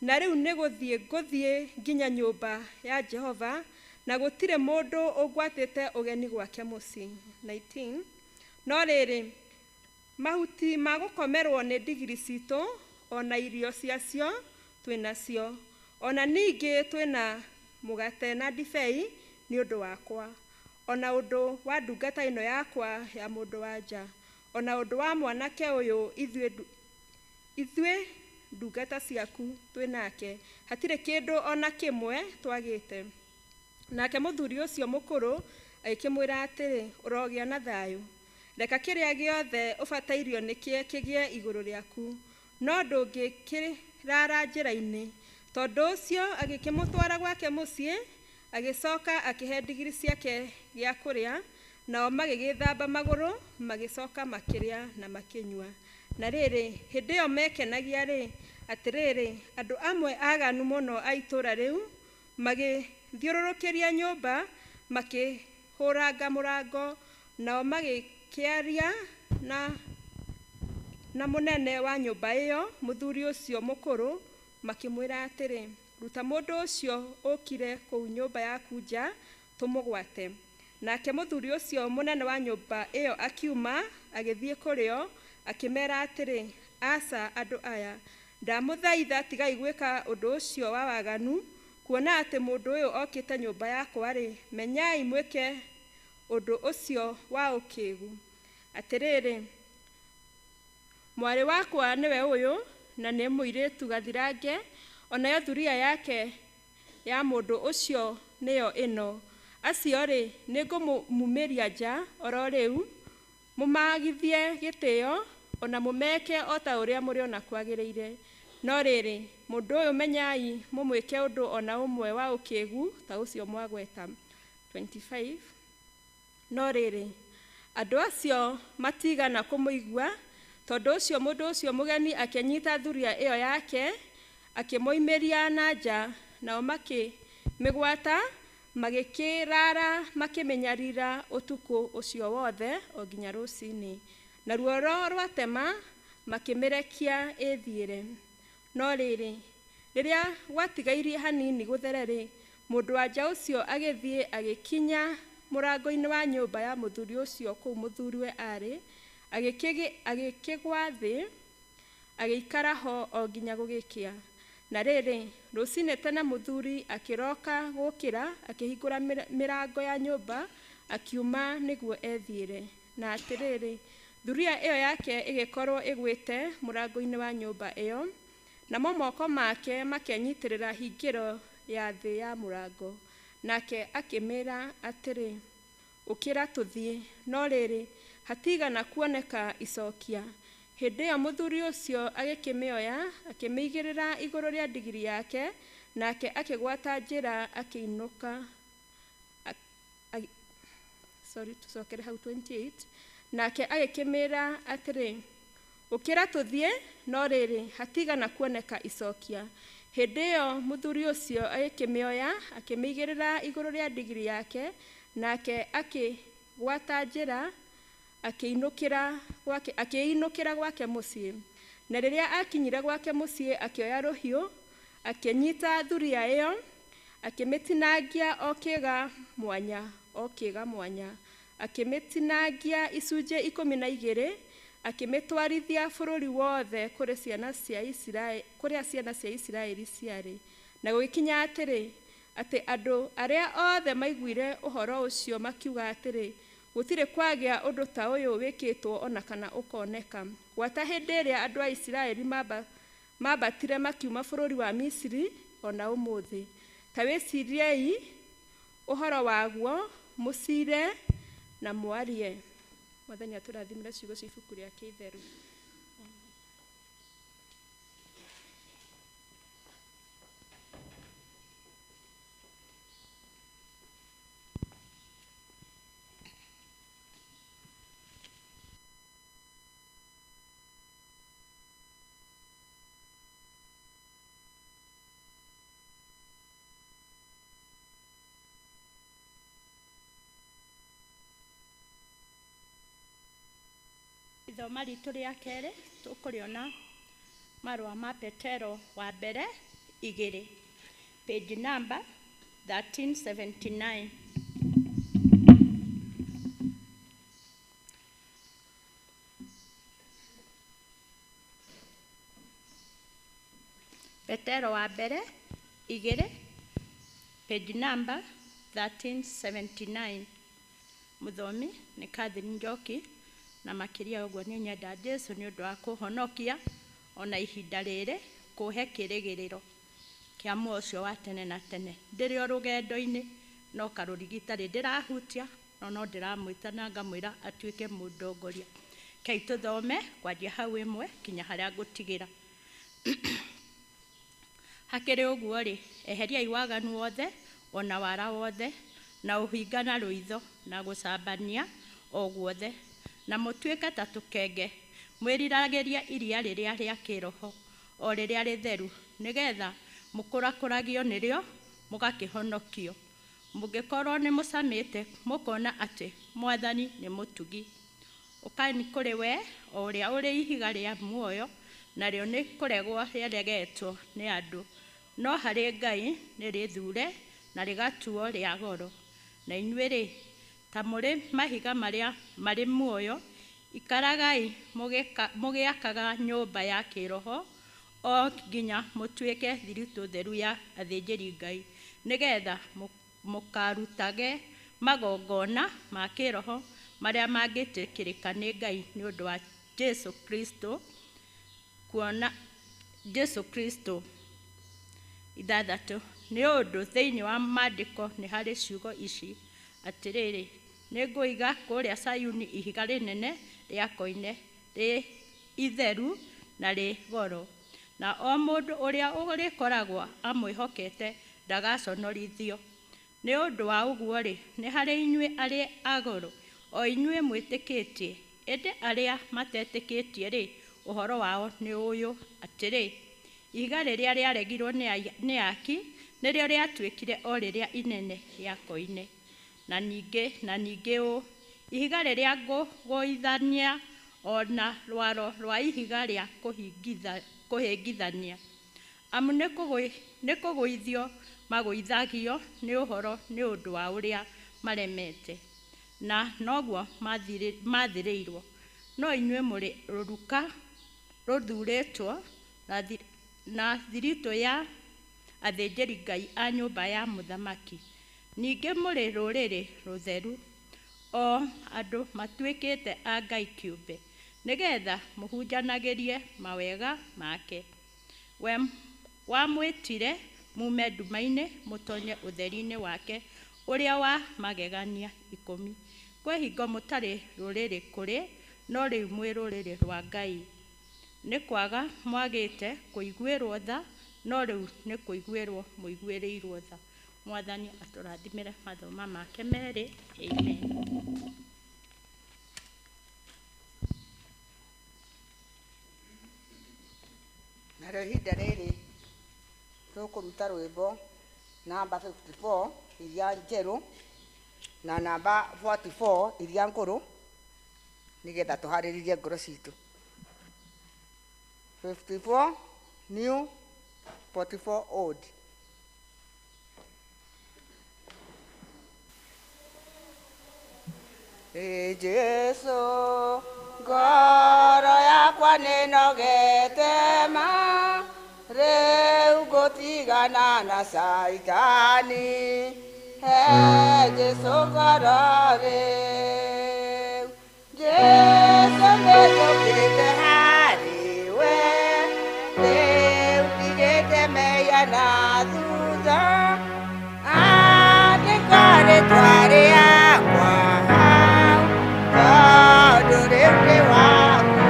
na rĩu nĩ ngũthiĩ nginya nyũmba ya Jehova, na gũtirĩ mũndũ ũgwatĩte ũgeni gwake mũciĩ. 19. No rĩrĩ, mahuti ma gũkomerwo nĩ ndigiri citũ, ona irio ciacio twĩnacio, ona ningĩ twĩna mũgate na ndibei nĩ ũndũ wakwa, ona ũndũ wa ndungata ĩno yakwa ya mũndũ-wa-nja, ona ũndũ wa mwanake ũyũ ithuĩ ndungata ciaku twĩnake, hatirĩ kĩndũ ona kĩmwe twagĩte. Nake mũthuri ũcio mũkũrũ agĩkĩmwĩra atĩrĩ, ũrogĩa na thayũ, reka kĩrĩa gĩothe ũbatairio nĩkĩo kĩgĩe igũrũ rĩaku, no ndũngĩkĩrara njĩra-inĩ. Tondũ ũcio agĩkĩmũtwara gwake mũciĩ, agĩcoka akĩhe ndigiri ciake gĩa kũrĩa, nao magĩgĩthamba magũrũ, magĩcoka makĩrĩa na makĩnyua. Na rĩrĩ, hĩndĩ ĩyo mekenagia-rĩ, atĩrĩrĩ, andũ amwe aganu mũno a itũũra rĩu magĩthiũrũrũkĩria nyũmba, makĩhũranga mũrango, nao magĩkĩaria na mũnene wa nyũmba ĩyo, mũthuri ũcio mũkũrũ, makĩmwĩra atĩrĩ, ruta mũndũ ũcio ũkire kũu nyũmba yaku nja, tũmũgwate. Nake mũthuri ũcio mũnene wa nyũmba ĩyo akiuma, agĩthiĩ kũrĩo, akĩmera atĩrĩ, aca andũ aya, ndamũthaitha tigai gwĩka ũndũ ũcio wa waganu, kuona atĩ mũndũ ũyũ okĩte nyũmba yakwa-rĩ, menyai mwĩke ũndũ ũcio wa ũkĩĩgu. Atĩrĩrĩ, mwarĩ wakwa nĩwe ũyũ, na nĩ mũirĩtu gathirange, onayo thuria yake ya mũndũ ũcio nĩyo ĩno. Acio-rĩ, nĩngũmumĩria nja oro rĩu, mũmagithie gĩtĩo, ona mũmeke o ta ũrĩa mũrĩona kwagĩrĩire. No rĩrĩ, mũndũ ũyũ menyai mũmwĩke ũndũ ona ũmwe wa ũkĩĩgu ta ũcio mwagweta. 25. No rĩrĩ, andũ acio matigana kũmũigua, tondũ ũcio mũndũ ũcio mũgeni akĩnyita thuria ĩyo yake, akĩmoimĩria na nja, nao makĩmĩgwata, magĩkĩrara makĩmĩnyarira ũtukũ ũcio wothe o nginya rũcinĩ. Na ruoro rwatema makĩmĩrekia ĩthiĩre. No rĩrĩ, rĩrĩa gwatigairie hanini gũthere-rĩ, mũndũ-wa-nja ũcio agĩthiĩ agĩkinya mũrango-inĩ wa nyũmba ya mũthuri ũcio kũu mũthuriwe arĩ, agĩkĩgwa thĩ, agĩikara ho o nginya gũgĩkĩa. Na rĩrĩ, rũcinĩ tene mũthuri akĩroka gũkĩra, akĩhingũra mĩrango ya nyũmba, akiuma nĩguo ethiĩre. Na atĩrĩrĩ, thuria ĩyo yake ĩgĩkorwo ĩgwĩte mũrango-inĩ wa nyũmba ĩyo, namo moko make makĩnyitĩrĩra hingĩro ya thĩ ya mũrango. Nake akĩmĩra atĩrĩ, ũkĩra tũthiĩ. No rĩrĩ, hatigana kuoneka icokia. Hĩndĩ ĩyo mũthuri ũcio agĩkĩmĩoya, akĩmĩigĩrĩra igũrũ rĩa ndigiri yake, nake akĩgwata njĩra akĩinũka. Tũcokere hau 28. Nake agĩkĩmĩra atĩrĩ, ũkĩra tũthiĩ, no rĩrĩ, hatigana kuoneka icokia. Hĩndĩ ĩyo mũthuri ũcio agĩkĩmĩoya akĩmĩigĩrĩra igũrũ rĩa ndigiri yake, nake akĩgwata njĩra akĩinũkĩra gwake mũciĩ. Na rĩrĩa akinyire gwake mũciĩ, akĩoya rũhiũ, akĩnyita thuria ĩyo, akĩmĩtinangia o kĩĩga mwanya, akĩmĩtinangia icunjĩ 12, akĩmĩtwarithia bũrũri wothe kũrĩa ciana cia Isiraeli ciarĩ. Na gũgĩkinya atĩrĩ, atĩ andũ arĩa othe maiguire ũhoro ũcio makiuga atĩrĩ, gũtirĩ kwagĩa ũndũ ta ũyũ wĩkĩtwo ona kana ũkoneka. Gwata hĩndĩ ĩrĩa andũ a Isiraeli mambatire makiuma bũrũri wa Misiri ona ũmũthĩ. Ta wĩciriei ũhoro waguo, mũcire na mwarie. Mwathani atũrathimĩre ciugo cia ibuku rĩake itheru. Ithoma ritũ rĩa kerĩ tũkũrĩona marũa ma Petero wa mbere 2, page number 1379. Petero wa mbere 2, page number 1379. Mũthomi nĩ Catherine Njoki, na makĩria ũguo nĩ nyenda Jesũ nĩ ũndũ wa kũhonokia ona ihinda rĩrĩ kũhe kĩrĩgĩrĩro kĩa muoyo ũcio wa tene na tene. Ndĩrĩ o rũgendo-inĩ no karũrigitarĩ ndĩrahutia, no ndĩramwĩta na ngamwĩra atuĩke mũndongoria. Kei tũthome kwanjia hau 1 kinya harĩa ngũtigĩra. Hakĩrĩ ũguo rĩ, eheriai waganu wothe ona wara wothe na ũhinga na rũitho na gũcambania o guothe, na mũtuĩke ta tũkenge mwĩriragĩria iria rĩrĩa rĩa kĩroho o rĩrĩa rĩtheru, nĩgetha mũkũrakũragio nĩrĩo mũgakĩhonokio. Mũngĩkorwo nĩ mũcamĩte mũkona atĩ Mwathani nĩ mũtugi. Ũkani kũrĩ we o ũrĩa ũrĩ ihiga rĩa muoyo, narĩo nĩ kũregwo rĩaregetwo nĩ andũ, no harĩ Ngai nĩ rĩthure na rĩgatuo rĩa goro. Na inyuĩ-rĩ, ta mũrĩ mahiga marĩa marĩ muoyo, ikaragai mũgĩakaga nyũmba ya kĩroho o nginya mũtuĩke thiritũ theru ya athĩnjĩri Ngai, nĩgetha mũkarutage magongona ma kĩroho marĩa mangĩtĩkĩrĩka nĩ Ngai nĩ ũndũ wa Jesũ Kristo. Kuona Jesũ Kristo 6. Nĩ ũndũ thĩinĩ wa maandĩko nĩ harĩ ciugo ici atĩrĩrĩ, nĩngũiga kũrĩa Sayuni ihiga rĩnene rĩa koine, rĩ itheru na rĩ goro, na o mũndũ ũrĩa ũrĩkoragwo amwĩhokete ndagaconorithio. Nĩ ũndũ wa ũguo-rĩ, nĩ harĩ inyuĩ arĩ agoro, o inyuĩ mwĩtĩkĩtie, ĩndĩ arĩa matetĩkĩtie-rĩ, ũhoro wao nĩ ũyũ atĩrĩ, ihiga rĩrĩa rĩaregirwo nĩ aki nĩrĩo rĩatuĩkire o rĩrĩa inene rĩa koine. Na ningĩ ũũ, ihiga rĩrĩa ngũgũithania ona rwaro rwa ihiga rĩa kũhĩngithania, amu nĩ kũgũithio magũithagio nĩ ũhoro nĩ ũndũ wa ũrĩa maremete, na noguo mathirĩirwo. No inyuĩ mũrĩ rũruka rũthurĩtwo na thiritũ ya athĩnjĩri Ngai a nyũmba ya mũthamaki. Ningĩ mũrĩ rũrĩrĩ rũtheru, o andũ matuĩkĩte a Ngai kĩũmbe, nĩgetha mũhunjanagĩrie mawega make. We wamwĩtire mume nduma-inĩ mũtonye ũtheri-inĩ wake ũrĩa wa magegania 10. Kwĩhingo mũtarĩ rũrĩrĩ kũrĩ, no rĩu mwĩ rũrĩrĩ rwa Ngai. Nĩ kwaga mwagĩte kũiguĩrwo tha, no rĩu nĩ kũiguĩrwo mũiguĩrĩirwo tha. Mwathani atũrathimĩre mathoma make merĩ. Amen. Narĩo ihinda rĩrĩ tukuruta rwimbo namba 54 iria njeru na namba 44 iria nguru nigetha tuhariririe ngoro citu. 54 new, 44 old. Jesu ngoro yakwa ninogete ma rĩu gũtigana na Saitani, he Jesu ngoro rĩu. Jesu nĩnjũkĩte harĩ we, rĩu ndigĩte mehia na thutha, andĩka rĩtwa rĩakwa hau, tondũ rĩu nĩ waku.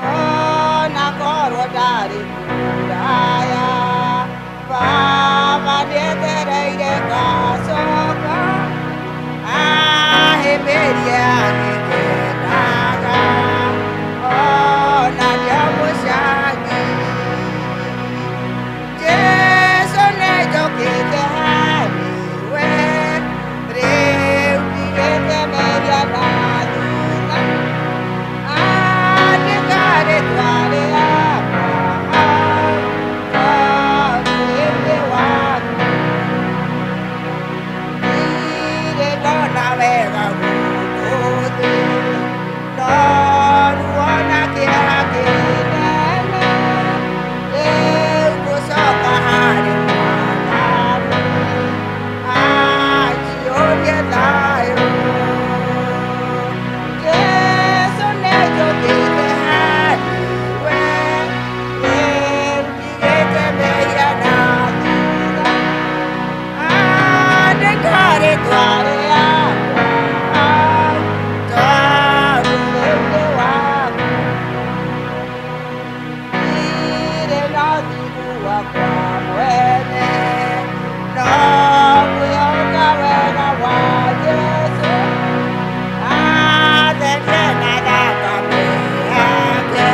Ona korwo ndarĩ kũraya, Baba nĩetereire ngacoka, ahĩmbĩrie agĩkendaga, ona ndiamũcangi. Jesu nĩnjũkĩte harĩ we, rĩu ndigĩte mehia na thutha, andĩka rĩtwa rĩakwa hau, tondũ rĩu nĩ waku. Ndirĩ ndona wega gũkũ thĩ, no ruo na kĩeha kĩnene, rĩu ngũcoka harĩ Mwathani, anjiyũrie thayũ. Jesu nĩnjũkĩte harĩ we, rĩu ndigĩte mehia na thutha, andĩka rĩtwa rĩakwa hau, tondũ rĩu nĩ waku. Ndirĩ na ũthingu wakwa mwene, no ngwĩhoka wega wa Jesu, atherie na thakame yake,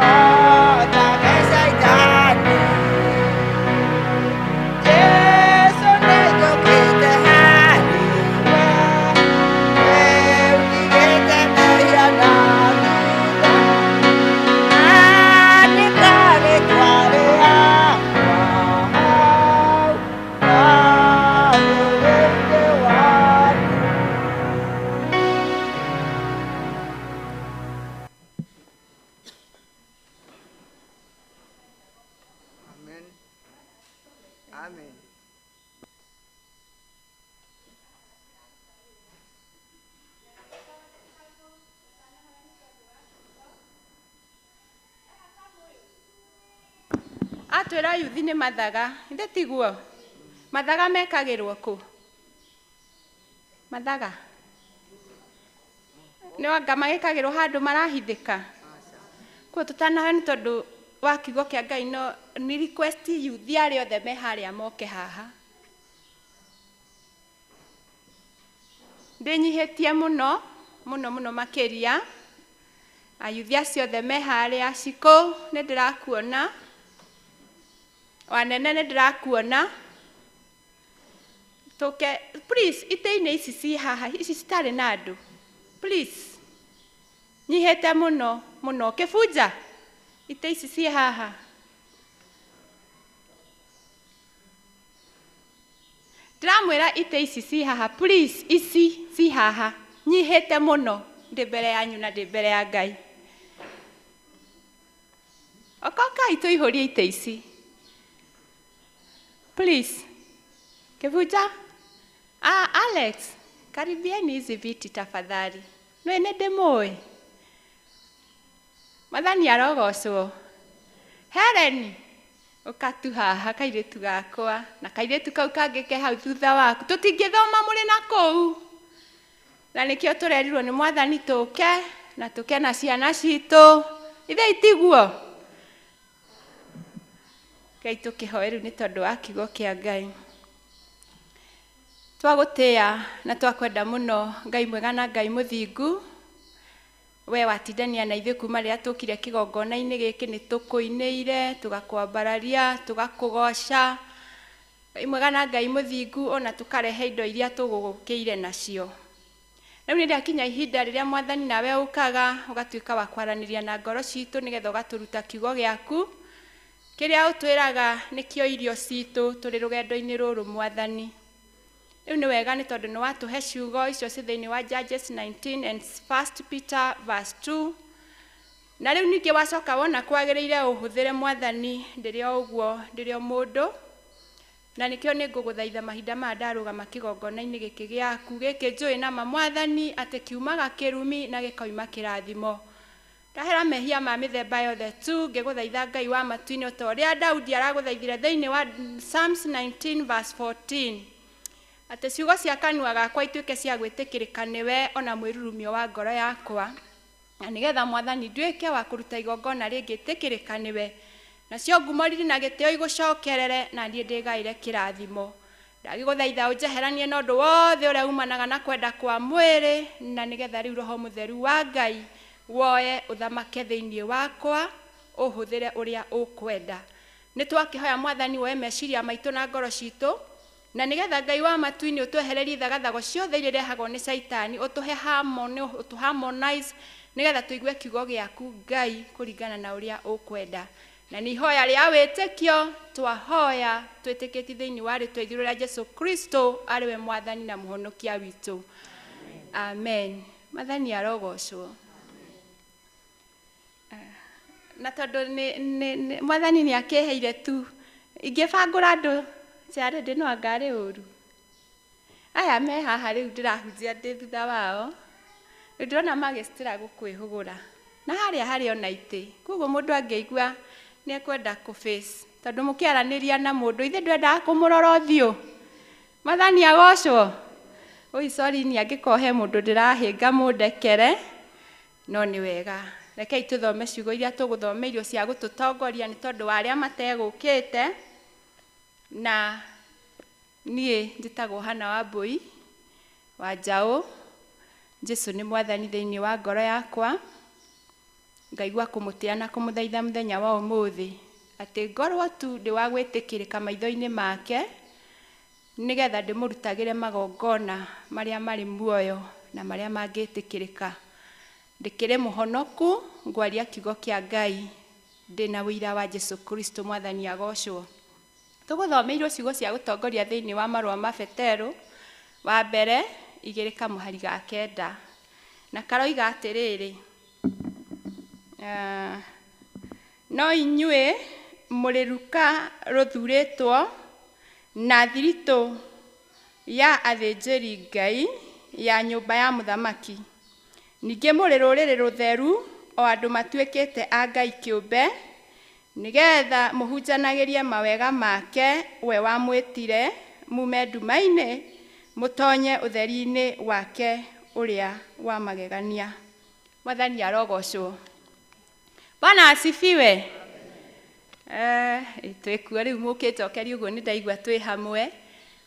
otage Saitani. Jesu nĩnjũkĩte harĩ we, rĩu ndigĩte mehia na thutha, andĩka rĩtwa rĩakwa hau, tondũ rĩu nĩ waku. Amen. Amen. Atwĩra yuthi nĩ mathaga, ithe tiguo? Mathaga mekagĩrwo kũ? Mathaga nĩ wanga magĩkagĩrwo handũ marahithĩka? Kuo tũtanahe nĩ tondũ wa kiugo kĩa Ngai, no ni request yuthi arĩa othe me harĩa moke haha. Ndĩnyihĩtie mũno mũno mũno makĩria, ayuthi acio othe me harĩa. Cikũ nĩ ndĩrakuona, wanene nĩ ndĩrakuona. Tũke please, itĩ-inĩ ici ci haha, ici citarĩ na andũ, please nyihĩte mũno mũno. Kĩbunja, itĩ ici ci haha, ndĩramwĩra itĩ ici ci haha, please, ici ci haha, nyihĩte mũno. Ndĩ mbere yanyu na ndĩ mbere ya Ngai. Okokai tũihũrie itĩ ici, please. Kĩbunja, Alex, karibieni hizi viti tafadhali. No ene ndĩmũĩ. Mathani arogocwo. Helen, ũka tu haha kairĩtu gakwa, na kairĩtu kau kangĩ ke hau thutha waku. Tũtingĩthoma mũrĩ na kũu, na nĩkĩo tũrerirwo nĩ Mwathani tũke na tũke na ciana citũ. Ithe itiguo? Ngai tũkĩhoe rĩu nĩ tondũ wa kiugo kĩa Ngai. Twagũtĩĩa na twakwenda mũno Ngai mwega na Ngai mũthingu, we watindania na ithuĩ kuma rĩrĩa tũkire kĩgongona-inĩ gĩkĩ nĩ tũkũinĩire, tũgakwambararia, tũgakũgoca. Mwega na Ngai mũthingu, ona tũkarehe indo iria tũgũgũkĩire nacio. Rĩu nĩ rĩakinya ihinda rĩrĩa Mwathani nawe ũkaga ũgatuĩka wa kwaranĩria na ngoro citũ nĩgetha ũgatũruta kiugo gĩaku kĩrĩa ũtwĩraga nĩkĩo irio citũ tũrĩ rũgendo-inĩ rũrũ Mwathani. Rĩu nĩ wega nĩ tondũ nĩ watũhe ciugo icio ci thĩinĩ wa Judges 19 and 1 Peter verse 2. Na rĩu ningĩ wacoka wona kwagĩrĩire ũhũthĩre Mwathani ndĩrĩ o ũguo ndĩrĩ o mũndũ. Na nĩkĩo nĩ ngũgũthaitha mahinda maya ndarũgama kĩgongona-inĩ gĩkĩ gĩaku gĩkĩ njũĩ nama Mwathani atĩ kiumaga kĩrumi na gĩkoima kĩrathimo. Ndahera mehia ma mĩthemba yothe tu, ngĩgũthaitha Ngai wa matu-inĩ o ta ũrĩa Daudi aragũthaithire thĩinĩ wa Psalms 19 verse 14. Atĩ ciugo cia kanua gakwa ituĩke cia gwĩtĩkĩrĩka nĩwe ona mwĩrurumio wa ngoro yakwa. Na nĩgetha Mwathani nduĩke wa kũruta igongona rĩngĩtĩkĩrĩka nĩwe. Nacio ngumoriri na gĩtĩo igũcokerere na niĩ ndĩgaĩre kĩrathimo. Ndagĩgũthaitha ũnjeheranie na ũndũ wothe ũrĩa umanaga na kwenda kwa mwĩrĩ, na nĩgetha rĩu Roho Mũtheru wa Ngai woye ũthamake thĩinĩ wakwa, ũhũthĩre ũrĩa ũkwenda. Nĩ twakĩhoya Mwathani woye meciria maitũ na ngoro citũ, na nĩgetha Ngai wa matu-inĩ ũtwehererie thagathago ciothe iria irehagwo nĩ Saitani, ũtũharmonize nĩgetha tũigue kiugo gĩaku Ngai kũringana na ũrĩa ũkwenda. Na nĩ ihoya rĩa wĩtĩkio twahoya twĩtĩkĩti thĩinĩ wa rĩtwa ithuĩ rĩa Jesu Kristo arĩ we Mwathani na mũhonokia witũ. Amen. Mwathani arogocwo. Na tondũ Mwathani nĩ akĩheire tu ingĩbangũra andũ ciarĩ ndĩ no angarĩ ũru. Aya me haha rĩu ndĩrahunjia ndĩ thutha wao. Rĩu ndĩrona magĩcitĩra gũkwĩhũgũra. Na harĩa ona itĩ. Koguo mũndũ angĩigua nĩ ekwenda kũface. Tondũ mũkĩaranĩria na mũndũ ithe ndwendaga kũmũrora ũthiũ. Mwathani agocwo. Oi sorry ni angĩkorwo he mũndũ ndĩrahĩnga mũndekere. No nĩ wega. Rekei tũthome ciugo iria tũgũthomeirio cia gũtũtongoria nĩ tondũ wa arĩa mategũkĩte. Na niĩ njĩtagwo Hana Wambui wa Njaũ. Jesu nĩ Mwathani thĩinĩ wa ngoro yakwa. Ngaigua kũmũtĩa na kũmũthaitha mũthenya wa ũmũthĩ atĩ ngorwo tu ndĩ wa gwĩtĩkĩrĩka maitho-inĩ make nĩgetha ndĩmũrutagĩre magongona marĩa marĩ muoyo na marĩa mangĩtĩkĩrĩka. Ndĩkĩrĩ mũhonoku ngwaria kiugo kĩa Ngai ndĩna ũira wa Jesu Kristo Mwathani agocwo. Tũgũthomeirio ciugo cia gũtongoria thĩinĩ wa marũa ma Petero wa mbere 2:9 na karoiga atĩrĩrĩ, no inyuĩ mũrĩ ruka rũthurĩtwo na thiritũ ya athĩnjĩri Ngai ya nyũmba ya mũthamaki. Ningĩ mũrĩ rũrĩrĩ rũtheru o andũ matuĩkĩte a Ngai kĩũmbe, nĩgetha mũhunjanagĩrie mawega make we wamwĩtire mume nduma-inĩ mũtonye ũtheri-inĩ wake ũrĩa wa magegania. Mwathani arogocwo. Bwana asifiwe. Twĩkuo rĩu mũkĩnjokeria ũguo nĩ ndaigua twĩ hamwe.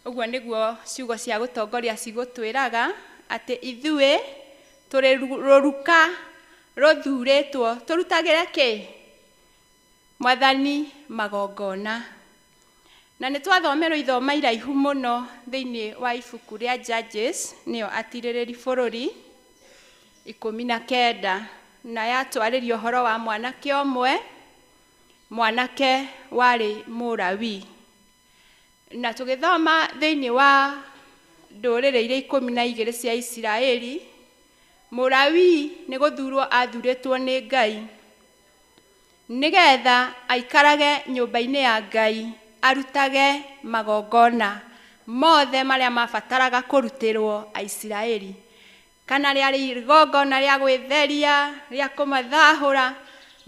Ũguo nĩguo ciugo cia gũtongoria cigũtwĩraga atĩ ithuĩ tũrĩ rũruka rũthurĩtwo tũrutagĩre kĩ? Mwathani magongona. Na nĩ twathomerwo ithoma iraihu mũno thĩinĩ wa ibuku rĩa Judges, nĩyo atirĩrĩri bũrũri 19, na yatwarĩrio ũhoro wa mwanake ũmwe, mwanake warĩ Mũlawi. Na tũgĩthoma thĩinĩ wa ndũrĩrĩ iria 12 cia Isiraeli, Mũlawi nĩ gũthurwo athurĩtwo nĩ Ngai nĩgetha aikarage nyũmba-inĩ ya Ngai, arutage magongona mothe marĩa mabataraga kũrutĩrwo Aisiraeli. Kana rĩarĩ igongona rĩa gwĩtheria, rĩa kũmathahũra,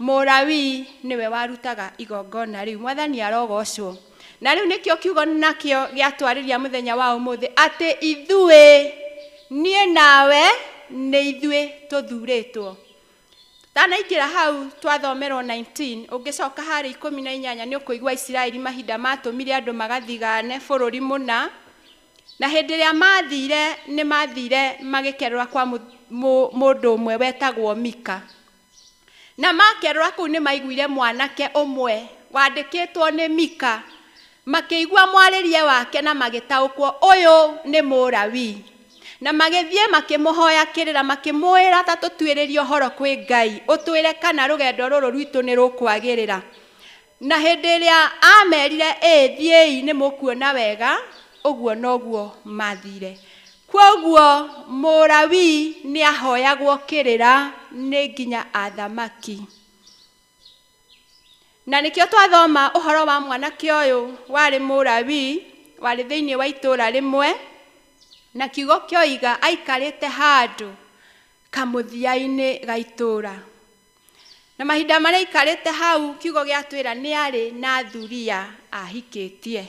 Mũlawi nĩwe warutaga igongona rĩu. Mwathani arogocwo. Na rĩu nĩkĩo kiugo nakĩo gĩatwarĩria mũthenya wa ũmũthĩ atĩ ithuĩ, niĩ nawe, nĩ ithuĩ tũthurĩtwo. Tanaingĩra hau twathomerwo 19, ũngĩcoka harĩ 18 nĩ ũkũigua Isiraeli mahinda matũmire andũ magathigane bũrũri mũna. Na hĩndĩ ĩrĩa mathire, nĩ mathire magĩkerũra mũndũ ũmwe wetagwo Mika. Na makerora kũu nĩ maiguire mwanake ũmwe wandĩkĩtwo nĩ Mika, makĩigua mwarĩrie wake na magĩtaũkwo ũyũ nĩ Mũlawii. Na magĩthiĩ makĩmũhoya kĩrĩra, makĩmwĩra ta tũtuĩrĩrie ũhoro kwĩ Ngai, ũtwĩre kana rũgendo rũrũ rwitũ nĩ rũkwagĩrĩra. Na hĩndĩ ĩrĩa amerire thiĩi nĩ mũkuona wega, ũguo noguo mathire. Kwoguo Mũlawii nĩ ahoyagwo kĩrĩra nĩ nginya athamaki. Na nĩkĩo twathoma ũhoro wa mwanake ũyũ warĩ Mũlawii, warĩ thĩinĩ wa itũũra rĩmwe, na kiugo kĩoiga aikarĩte handũ kamũthia-inĩ ga itũũra. Na mahinda marĩa aikarĩte hau, kiugo gĩatwĩra nĩ arĩ na thuria ahikĩtie.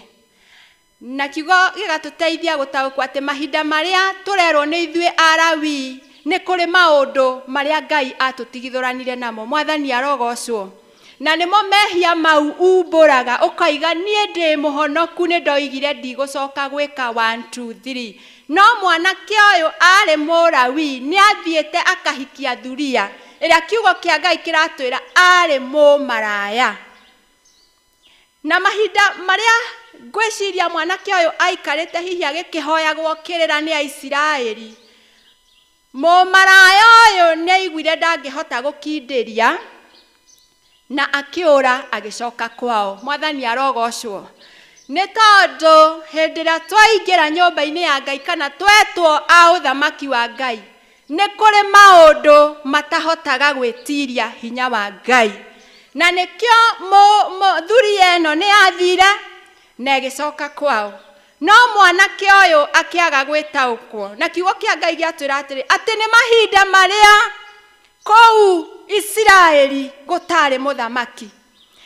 Na kiugo gĩgatũteithia gũtaũkwo atĩ mahinda marĩa tũrerwo nĩ ithuĩ Alawii nĩ kũrĩ maũndũ marĩa Ngai atũtigithũranire namo. Mwathani arogocwo. Na nĩmo mehia mau umbũraga, ũkaiga niĩ ndĩ mũhonoku, nĩ ndoigire ndigũcoka gwĩka 1 2 3. No mwanake ũyũ arĩ Mũlawii, nĩ athiĩte akahikia thuria ĩrĩa kiugo kĩa Ngai kĩratwĩra arĩ mũmaraya. Na mahinda marĩa ngwĩciria mwanake ũyũ aikarĩte hihi agĩkĩhoyagwo kĩrĩra nĩ Aisiraeli, mũmaraya ũyũ nĩ aiguire ndangĩhota gũkindĩria na akĩũra agĩcoka kwao. Mwathani arogocwo. Nĩ tondũ hĩndĩ ĩrĩa twaingĩra nyũmba-inĩ ya Ngai kana twetwo a ũthamaki wa Ngai, nĩ kũrĩ maũndũ matahotaga gwĩtiria hinya wa Ngai. Na nĩkĩo thuria ĩno nĩ yathire na ĩgĩcoka kwao. No mwanake ũyũ akĩaga gwĩtaũkwo. Na kiugo kĩa Ngai gĩatwĩra atĩ nĩ mahinda marĩa kũu Isiraeli gũtarĩ mũthamaki.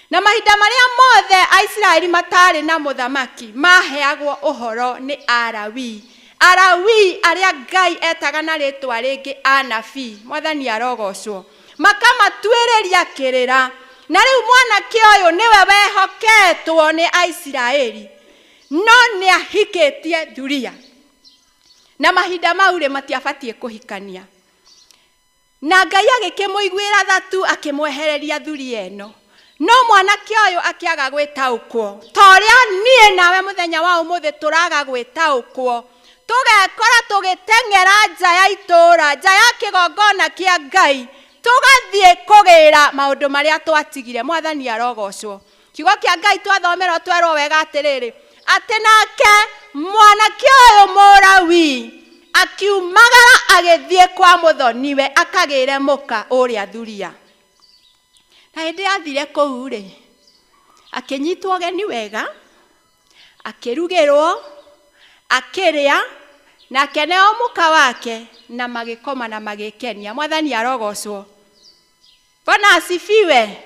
Na mahinda marĩa mothe Aisiraeli matarĩ na mũthamaki, maheagwo ũhoro nĩ Alawii. Alawii arĩa Ngai etaga na rĩtwa rĩngĩ anabii. Mwathani arogocwo. Makamatuĩrĩria kĩrĩra. Na rĩu mwanake ũyũ nĩwe wehoketwo nĩ Aisiraeli, no nĩ ahikĩtie thuria. Na mahinda mau matiabatiĩ kũhikania. Na Ngai agĩkĩmũiguĩra thatu, akĩmwehereria thuria ĩno. No mwanake ũyũ akĩaga gwĩtaũkwo. Ta ũrĩa niĩ nawe mũthenya wa ũmũthĩ tũraga gwĩtaũkwo, tũgekora tũgĩteng'era nja ya itũũra, nja ya kĩgongona kĩa Ngai, tũgathiĩ kũgĩra maũndũ marĩa twatigire. Mwathani arogocwo. Kiugo kĩa Ngai twathomerwo twerwo wega atĩrĩrĩ, atĩ nake mwanake ũyũ Mũlawii akiumagara agĩthiĩ kwa mũthoniwe akagĩre mũka ũrĩa thuria. Na hĩndĩ athire kũu rĩ, akĩnyitwo ũgeni wega, akĩrugĩrwo, akĩrĩa, na akeneo mũka wake, na magĩkoma na magĩkenia. Mwathani arogocwo. Bwana asifiwe.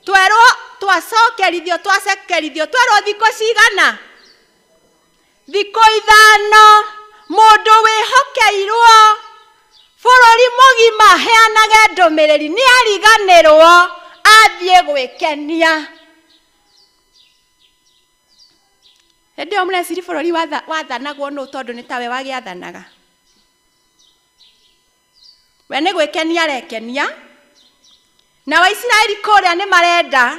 Twerwo twacokerithio, twacekerithio, twerwo thikũ cigana? Thikũ 5. Mũndũ wĩhokeirwo bũrũri mũgima heanage ndũmĩrĩri nĩ ariganĩrwo athiĩ gwĩkenia. Hĩndĩ ĩyo mũreciri bũrũri wathanagwo nũ tondũ nĩ tawe wagĩathanaga? We nĩ gwĩkenia arekenia. Na Waisiraeli kũrĩa nĩ marenda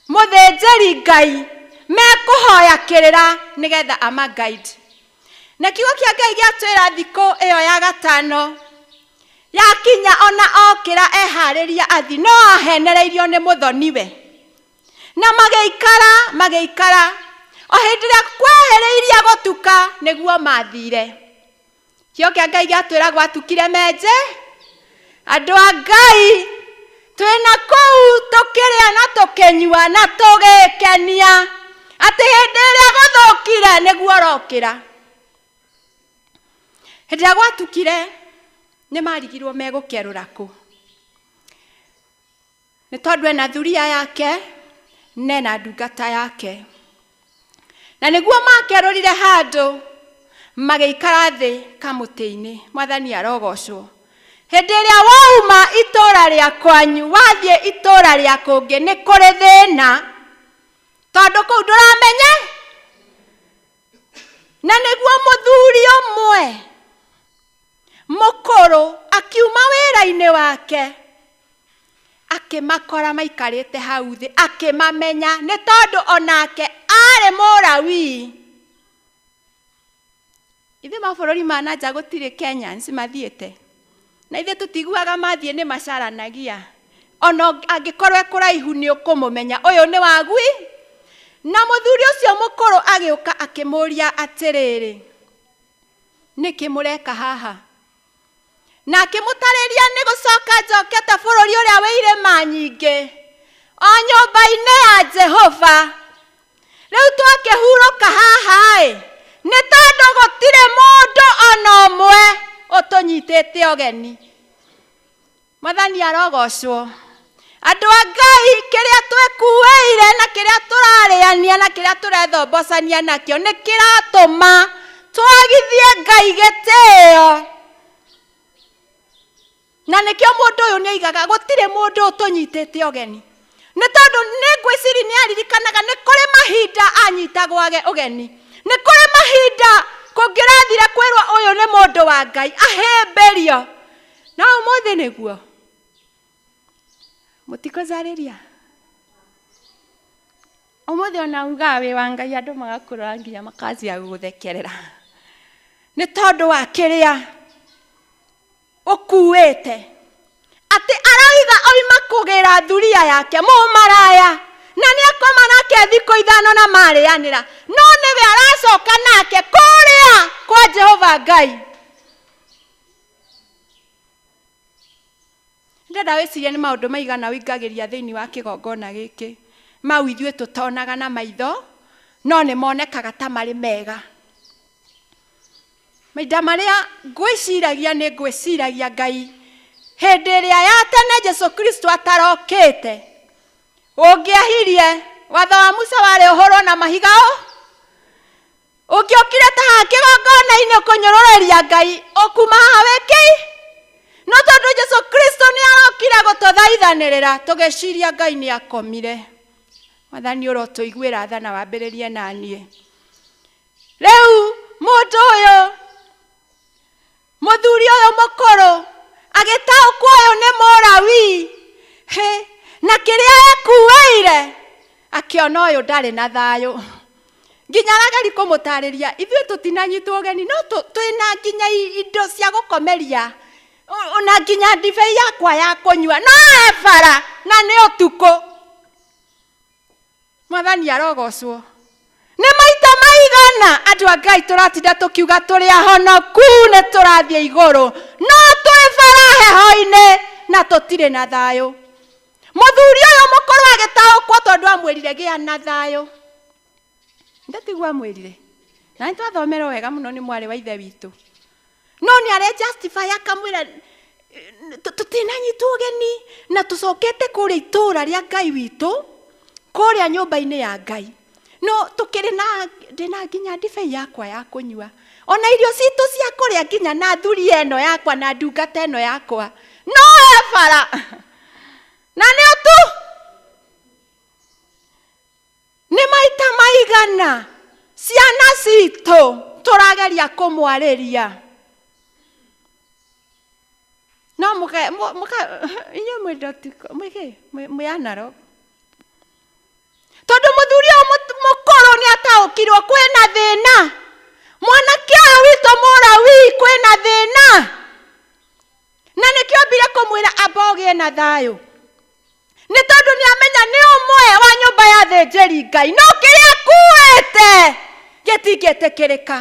mũthĩnjĩri Ngai mekũhoya kĩrĩra nĩgetha ama-guide. Na kiugo kĩa Ngai gĩatwĩra thikũ ĩyo ya 5 yakinya, ona okĩra eharĩria athi, no ahenereirio nĩ mũthoniwe. Na magĩikara o hĩndĩ ĩrĩa kwehĩrĩirie gũtuka nĩguo mathire. Kiugo kĩa Ngai gĩatwĩra gwatukire menje, andũ a Ngai twĩna kũu tũkĩrĩa na tũkĩnyua na tũgĩkenia, atĩ hĩndĩ ĩrĩa gũthũkire nĩguo rokĩra. Hĩndĩ ĩrĩa gwatukire nĩ marigirwo megũkerũra kũ. Nĩ tondũ ena thuria yake, nena ndungata yake. Na nĩguo makerũrire handũ, magĩikara thĩ kamũtĩ-inĩ. Mwathani arogocwo. Hĩndĩ ĩrĩa wauma itũũra rĩa kwanyu wathiĩ itũũra rĩa kũngĩ nĩ kũrĩ thĩna, tondũ kũu ndũramenye. Na nĩguo mũthuri ũmwe Mũkũrũ akiuma wĩra-inĩ wake akĩmakora maikarĩte hau thĩ, akĩmamenya nĩ tondũ onake arĩ Mũlawii. Ithuĩ mabũrũri ma na nja gũtirĩ Kenyans mathiĩte, na ithuĩ tũtiguaga mathiĩ nĩ macaranagia. Ona angĩkorwo kũraihu nĩ ũkũmũmenya ũyũ nĩ wagui. Na mũthuri ũcio mũkũrũ agĩũka akĩmũria atĩrĩrĩ, nĩkĩ mũreka haha? Na akĩmũtarĩria nĩ gũcoka njokete bũrũri ũrĩa wĩ irĩma nyingĩ, o nyũmba-inĩ ya Jehova. Rĩu twakĩhurũka haha nĩ tondũ gũtirĩ mũndũ ona ũmwe ũtũnyitĩte ũgeni. Mwathani arogocwo. Andũ a Ngai, kĩrĩa twĩkuĩire na kĩrĩa tũrarĩania na kĩrĩa tũrethombocania nakĩo nĩ kĩratũma twagithie Ngai gĩtĩo. Na nĩkĩo mũndũ ũyũ nĩaigaga gũtirĩ mũndũ ũtũnyitĩte ũgeni. Nĩ tondũ nĩ ngwĩciria nĩ aririkanaga nĩ kũrĩ mahinda anyitagwo ũgeni. Nĩ kũrĩ mahinda kũngĩrathire kwĩrwo ũyũ nĩ mũndũ wa Ngai ahĩmbĩrio. Na ũmũthĩ nĩguo mũtikũjarĩria. Ũmũthĩ ona ugaga wĩ wa Ngai andũ magakũrora nginya makanjia gũgũthekerera. Nĩ tondũ wa kĩrĩa ũkuĩte. Atĩ arauga oima kũgĩra thuria yake mũmaraya. Na nĩ akoma nake thikũ 5 na marĩanĩra. No nĩwe aracoka nake kũrĩa kwa Jehova Ngai. Ndĩrenda wĩcirie nĩ maũndũ maigana wĩingagĩria thĩinĩ wa kĩgongona gĩkĩ. Mau ithuĩ tũtonaga na maitho, no nĩ monekaga ta marĩ mega. Mahinda marĩa ngwĩciragia nĩ ngwĩciragia Ngai hĩndĩ ĩrĩa ya tene Jesu Kristo atarokĩte. Ũngĩahirie watho wa Musa warĩ ũhũrwo na mahiga o. Ũngĩokire ta haha kĩgongona-inĩ ũkũnyũrũrĩria Ngai ũkuma haha wĩkĩ. No tondũ Jesu Kristo nĩ arokire gũtũthaithanĩrĩra tũgĩciria Ngai nĩ akomire. Mwathani ũrotũiguĩra tha na wambĩrĩrie na niĩ. Rĩu mũndũ ũyũ, mũthuri ũyũ mũkũrũ agĩtaũkwo ũyũ nĩ Mũlawii. Na kĩrĩa ekuĩire akĩona ũyũ ndarĩ na thayũ. Nginya arageri kũmũtarĩria ithuĩ tũtinanyitwo ũgeni, no twĩna nginya indo cia gũkomeria. Ona nginya ndibei yakwa ya kũnyua no ebara na nĩ ũtukũ. Mwathani arogocwo. Nĩ maita maigana andũ a Ngai tũratinda tũkiuga tũrĩ ahonoku nĩ tũrathiĩ igũrũ, no twĩ bara heho-inĩ na tũtirĩ na thayũ. Mũthuri ũyũ mũkũrũ agĩtaũkwo tondũ amwĩrire gĩa na thayũ. Ndatiguo amwĩrire. Na nĩtwathomerwo wega mũno nĩ mwarĩ wa ithe witũ. No nĩ are justify akamwĩra tũtinanyitwo ũgeni na tũcokete kũrĩa itũũra rĩa Ngai witũ, kũrĩa nyũmba-inĩ ya Ngai. No tũkĩrĩ na ndĩna nginya ndibei yakwa ya kũnyua. Ona irio citũ cia kũrĩa nginya na thuria ĩno yakwa na ndungata ĩno yakwa. No ebara. Na nĩ ũtu. Nĩ maita maigana ciana citũ tũrageria kũmwarĩria. No inyuĩ mwĩanaro. Tondũ mũthuri ũyũ mũkũrũ nĩ ataũkirwo kwĩna thĩna. Mwanake ũyũ witũ Mũlawii kwĩna thĩna. Na nĩkĩo mbire kũmwĩra amba ũgĩe na thayũ. Nĩ tondũ nĩ amenya nĩ ũmwe wa nyũmba ya thĩnjĩri Ngai. No kĩrĩa akuĩte gĩtingĩtĩkĩrĩka.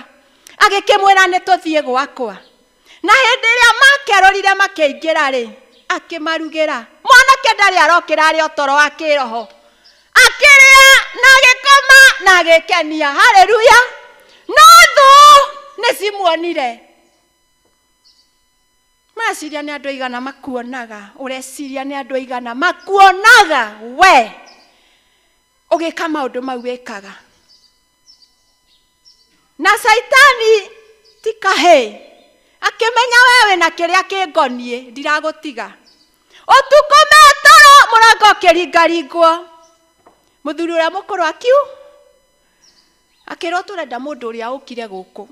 Agĩkĩmwĩra nĩ tũthiĩ gwakwa. Na hĩndĩ ĩrĩa makerorire makĩingĩra-rĩ, akĩmarugĩra. Mwanake ndarĩ arokĩra arĩ o toro wa kĩroho. Akĩrĩa na agĩkoma na agĩkenia. Haleluya. No thũ nĩ cimuonire. Meciria nĩ andũ aigana makuonaga. Ũreciria nĩ andũ aigana makuonaga we ũgĩka maũndũ mau wĩkaga. Na Saitani ti kahĩ. Akĩmenya we wĩna kĩrĩa kĩngoniĩ ndiragũtiga. Ũtukũ metoro mũrango ũkĩringaringwo. Mũthuri ũrĩa mũkũrũ akĩrwo tũrenda mũndũ ũrĩa ũkire gũkũ.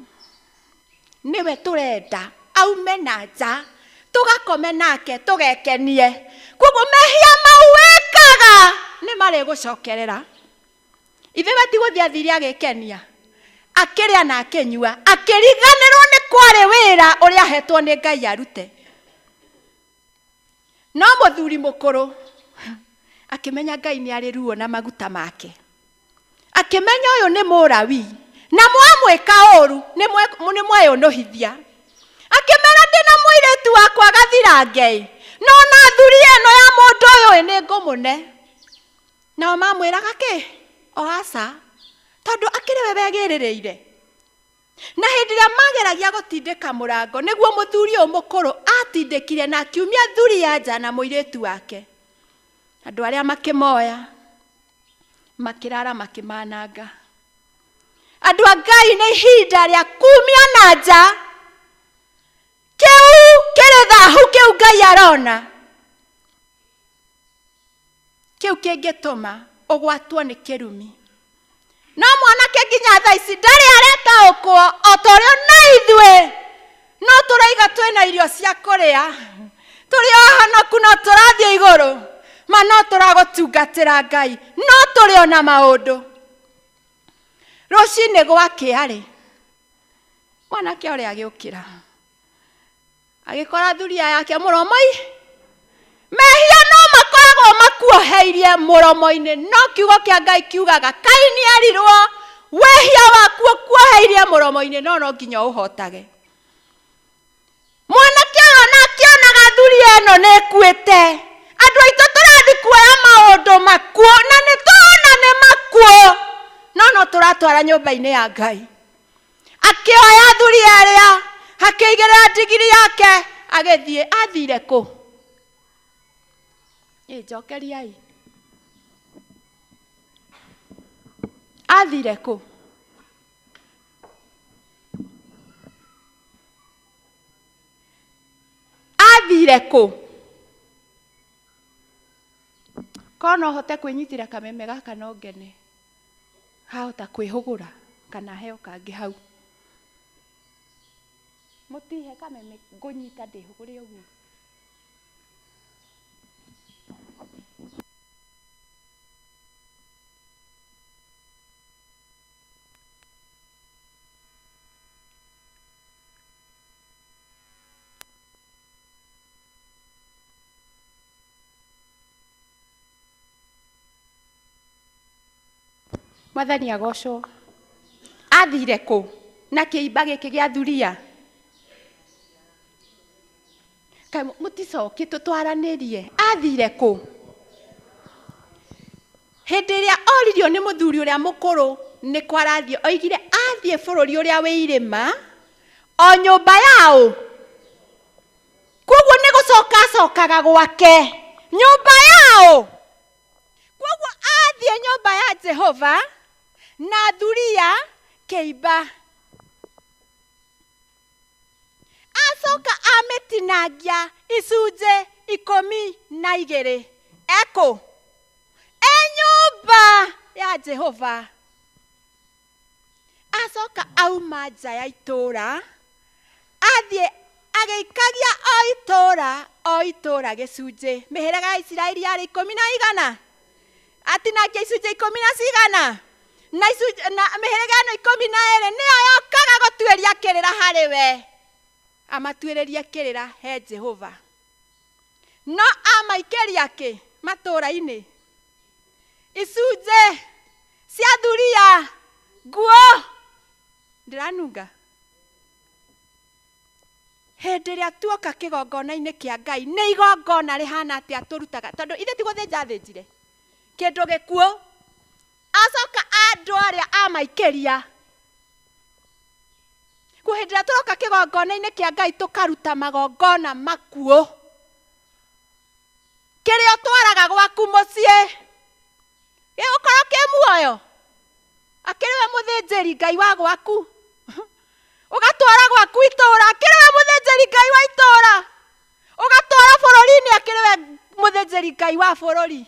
Nĩwe tũrenda aume na nja tugakome nake tugekenie. Koguo mehia mau wekaga nĩ marĩ gũcokerera. Ithe batigũthiĩ athiri agĩkenia akĩrĩa na akĩnyua akĩriganĩrwo nĩ kwarĩ wĩra ũrĩa ahetwo nĩ Ngai arute. No mũthuri mũkũrũ akĩmenya Ngai nĩ arĩ ruo na maguta make, akĩmenya ũyũ nĩ Mũlawi na mwamwĩka ũũru nĩ mweyũnũhithia. Akĩmera ndĩna mũirĩtu wakwa gathirange, no na thuri ĩno ya mũndũ ũyũ nĩ ngũmũne. Nao mamwĩraga kĩ? O aca, tondũ akĩrĩ we begĩrĩrĩire. Na hĩndĩ ĩrĩa mageragia gũtindĩka mũrango nĩguo mũthuri ũyũ mũkũrũ atindĩkire na akiumia thuri ya nja na mũirĩtu wake. Andũ arĩa makĩmoya makĩrara makĩmananga. Andũ a Ngai nĩ ihinda rĩa kumia na nja kĩu kĩrĩ thahu kĩu Ngai arona. Kĩu kĩngĩtũma ũgwatwo nĩ kĩrumi. No mwanake nginya thaa ici ndarĩ aretaũkwo o ta ũrĩa na ithuĩ no tũraiga twĩna irio cia kũrĩa, tũrĩ o hanoku no tũrathiĩ igũrũ, ma no tũragũtungatĩra Ngai, no tũrĩ o na maũndũ. Rũcinĩ gwakĩa-rĩ, mwanake ũrĩa agĩũkĩra agĩkora thuria yake mũromoi. Mehia no makoragwo makuoheirie mũromo-inĩ, no kiugo kĩa Ngai kiugaga Kaini erirwo wehia waku ũkuoheirie mũromo-inĩ no nginya ũhotage. Mwanake ũyũ ona akĩonaga thuri ĩno nĩ ĩkuĩte. Andũ aitũ tũrathiĩ kuoya maũndũ makuo na nĩ tũrona nĩ makuo, no tũratwara nyũmba-inĩ ya Ngai. Akĩoya thuri ĩrĩa akĩigĩrĩra ndigiri yake agĩthiĩ. Athire kũ? Njokeriai. Athire kũ? Athire kũ? Korwo no hote kwĩnyitĩra kameme gaka no ngene, hahota kwĩhũgũra kana heo kangĩ hau. Mũtihe kameme ngũnyita ndĩhũgũre ũguo. Mwathani agocwo. Athire kũ na kĩimba gĩkĩ gĩa thuria? Kaĩ mũticoki tũtwaranĩrie. Athire kũ? Hĩndĩ ĩrĩa oririo nĩ mũthuri ũrĩa mũkũrũ nĩ kwarathio, oigire athiĩ bũrũri ũrĩa wĩ irĩma o nyũmba yaũ. Koguo nĩ gũcoka acokaga gwake nyũmba yaũ. Koguo athiĩ nyũmba ya Jehova na thuria kĩimba. Acoka amĩtinangia icunjĩ 12. Ekũ? Nyũmba ya Jehova. Acoka auma nja ya itũũra athiĩ agĩikagia o itũũra gĩcunjĩ. Mĩhĩrĩga ya Isiraeli yarĩ 10. Atinangia icunjĩ 10 na mĩhĩrĩga ĩno 12 nĩyo yokaga gũtuĩria kĩrĩra harĩ we, amatuĩrĩrie kĩrĩra he Jehova. No amaikĩria kĩ matũũra-inĩ? Icunjĩ cia thuria, nguo. Ndiranunga. Hĩndĩ ĩrĩa tuoka kĩgongona-inĩ kĩa Ngai, nĩ igongona rĩhana atĩa tũrutaga? Tondũ ithe ti gũthĩnja thĩnjire kĩndũ gĩkuũ. Acoka andũ arĩa amaikĩria. Hĩndĩ ĩrĩa tũroka kĩgongona-inĩ kĩa Ngai tũkaruta magongona makuũ, kĩrĩa ũtwaraga gwaku mũciĩ gĩgũkorwo kĩ muoyo. Akĩrĩ we mũthĩnjĩri Ngai wa gwaku, ũgatwara gwaku itũũra. Akĩrĩ we mũthĩnjĩri Ngai wa itũũra, ũgatwara bũrũri-inĩ. Akĩrĩ we mũthĩnjĩri Ngai wa bũrũri.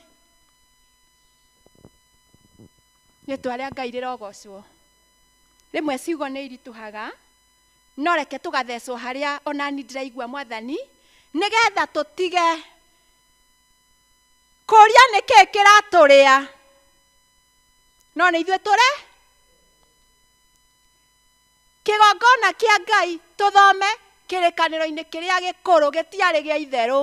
Rĩĩtwa rĩa Ngai rĩrogocwo. Rĩmwe ciugo nĩ iritũhaga no reke tũgathecwo harĩa onani ndĩraigua Mwathani, nĩgetha tũtige kũria nĩkĩ kĩratũrĩa, no nĩ ithuĩ tũrĩ kĩgongona kĩa Ngai. Tũthome kĩrĩkanĩro-inĩ kĩrĩa gĩkũrũ gĩtiarĩ gĩa itherũ.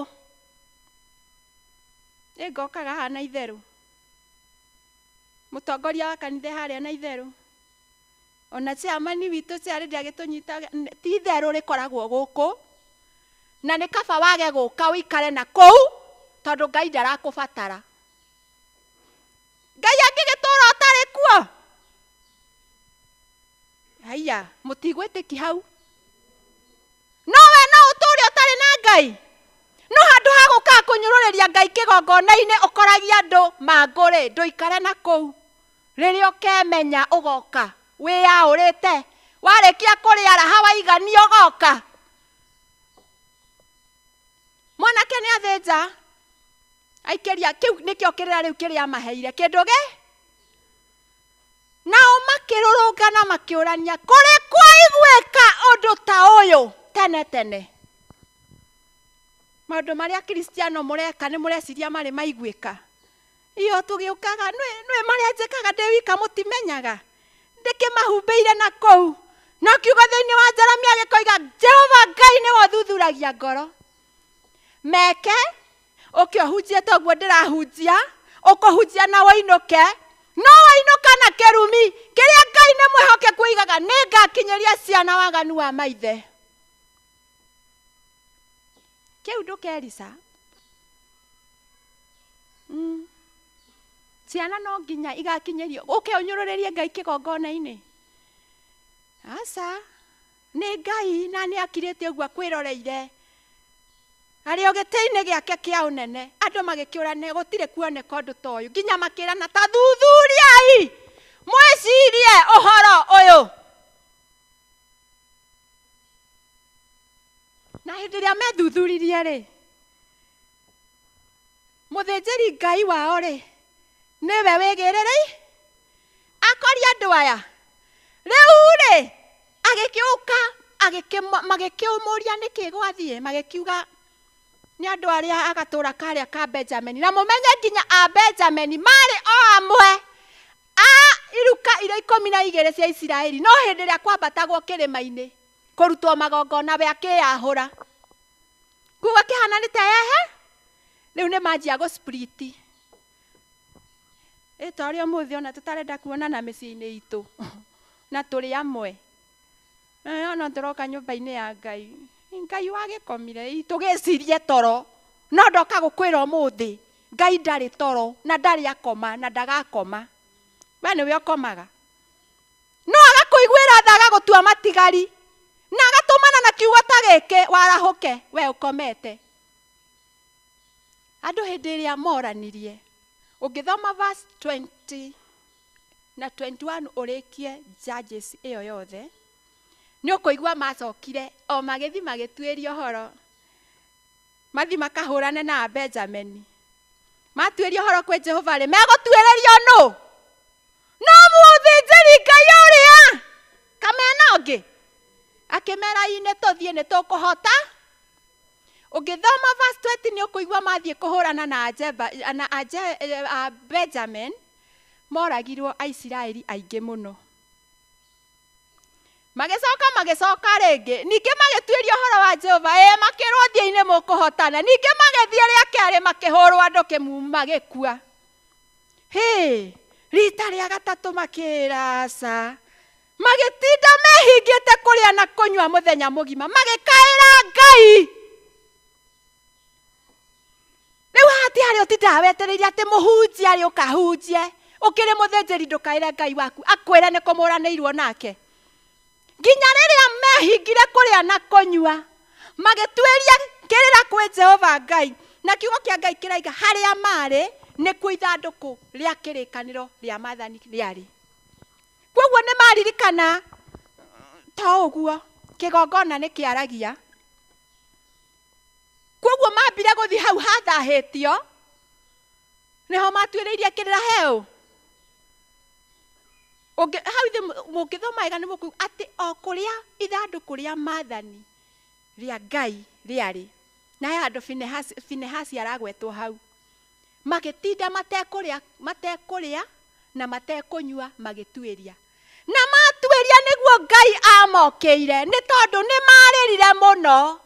Ngokaga hana itherũ, mũtongoria wa kanitha harĩa na itherũ, ona chairman witũ ciarĩ ndagĩtũnyita, ti itherũ rĩkoragwo gũkũ, na nĩ kaba wage gũka ũikare na kũu, tondũ Ngai ndarakũbatara. Ngai angĩgĩtũra ũtarĩ kuo, haiya mũtigwĩtĩki hau, nowe no ũtũre ũtarĩ na Ngai. No handũ ha gũka kũnyũrũrĩria Ngai kĩgongona-inĩ ũkoragia andũ mangũrĩ, ndũikare na kũu, rĩrĩa ũkemenya ũgoka wĩyaũrĩte, warĩkia kũrĩa raha waigania ũgoka. Mwanake nĩ athĩnja aikĩria, kĩu nĩkĩo kĩrĩra rĩu kĩrĩa maheire kĩndũ nao makĩrũrũngana makĩũrania, kũrĩ kwaiguĩka ũndũ ta ũyũ tene tene. Maũndũ marĩa Kristiano mũreka nĩ mũreciria marĩ maiguĩka. Iyo tũgĩũkaga nĩ marĩa njĩkaga ndĩ wika mũtimenyaga, ndĩkĩmahumbĩire na kũu, no kiugo thĩinĩ wa Jeremia gĩkoiga Jehova Ngai nĩwe ũthuthuragia ngoro. Meke ũkĩhunjia toguo ndĩrahunjia, ũkũhunjia na wĩinũke, no wainũka na kĩrumi kĩrĩa Ngai nĩ mwĩhokeku oigaga nĩngakinyĩria ciana waganu wa maithe. Kĩu ndũkerica. Ciana no nginya igakinyĩrio, ũke ũnyũrũrĩrie Ngai kĩgongona-inĩ. Aca, nĩ Ngai na nĩ akirĩte ũguo kwĩroreire. Arĩ o gĩtĩ-inĩ gĩake kĩa ũnene, andũ magĩkĩũrania gũtirĩ kuoneka ũndũ ta ũyũ, nginya makĩrana ta thuthuriai, mwĩcirie ũhoro ũyũ. Na hĩndĩ ĩrĩa methuthuririe rĩ, mũthĩnjĩri Ngai wao rĩ, nĩwe wĩgĩrĩrĩ akoria andũ aya. Rĩu rĩ agĩkĩũka magĩkĩũmũria nĩkĩ gwathiĩ, magĩkiuga nĩ andũ arĩa agatũra karĩa ka Benjamin, na mũmenye nginya a Benjamin marĩ o amwe a iruka iria 12 cia Isiraeli, no hĩndĩ ĩrĩa kwambatagwo kĩrĩma-inĩ kũrutwo magongona we akĩyahũra. Kuga kĩhana nĩ ta ehe, rĩu nĩ manjia gũ split. Ĩtorĩa ũmũthĩ ona tũtarenda kuonana mĩciĩ-inĩ itũ na tũrĩ amwe. Ona tũroka nyũmba-inĩ ya Ngai, Ngai wagĩkomire tũgĩcirie toro, no ndoka gũkwĩra ũmũthĩ Ngai ndarĩ toro na ndarĩ akoma na ndagakoma. We nĩwe ũkomaga, no agakũiguĩra tha agagũtua matigari na agatũmana na kiugo ta gĩkĩ warahũke we ũkomete. Andũ hĩndĩ ĩrĩa moranirie, ũngĩthoma verse 20 na 21 ũrĩkie Judges ĩyo yothe, nĩ ũkũigua macokire o magĩthi magĩtuĩria ũhoro, mathi makahũrane na Benjamin. Matuĩria ũhoro kwĩ Jehova rĩ, megũtuĩrĩrio nũ? No mũthĩnjĩri Ngai ũrĩa kamena ũngĩ akĩmera ine tũthiĩ nĩ tũkũhota. Ũngĩthoma verse 20 nĩ ũkũigua mathiĩ kũhũrana na Benjamin, moragirwo Aisiraeli aingĩ mũno. Magĩcoka rĩngĩ, ningĩ magĩtuĩria ũhoro wa Jehova, makĩrwo thiĩ-inĩ mũkũhotana. Ningĩ magĩthiĩ rĩa kerĩ makĩhũrwo andũ kĩmumu magĩkua. Rita rĩa gatatũ makĩraca, magĩtinda mehingĩte kũrĩa na kũnyua mũthenya mũgima, magĩkaĩra Ngai. Rĩu hatiarĩ ũtindaga wetereire atĩ mũhunjia arĩ ũkahunjie, ũkĩrĩ mũthĩnjĩri ndũkaĩre Ngai waku akwĩre nĩ kũmũranĩirwo nake. Nginya rĩrĩa mehingire kũrĩa na kũnyua, magĩtuĩria kĩrĩra kwĩ Jehova Ngai, na kiugo kĩa Ngai kĩraiga harĩa marĩ nĩkuo ithandũkũ rĩa kĩrĩkanĩro rĩa Maathani rĩarĩ. Koguo nĩ maririkana ta ũguo kĩgongona nĩ kĩaragia. Koguo mambire gũthiĩ hau hathahĩtio, nĩho matuĩrĩirie kĩrĩra heũ. hau mũngĩthoma wega nĩ mũkuga atĩ o kũrĩa ithandũkũ rĩa maathani rĩa Ngai rĩarĩ, na he handũ Finehasi aragwetwo hau, magĩtinda matekũrĩa na matekũnyua magĩtuĩria, na matuĩria nĩguo Ngai amokĩire nĩ tondũ nĩ marĩrire mũno.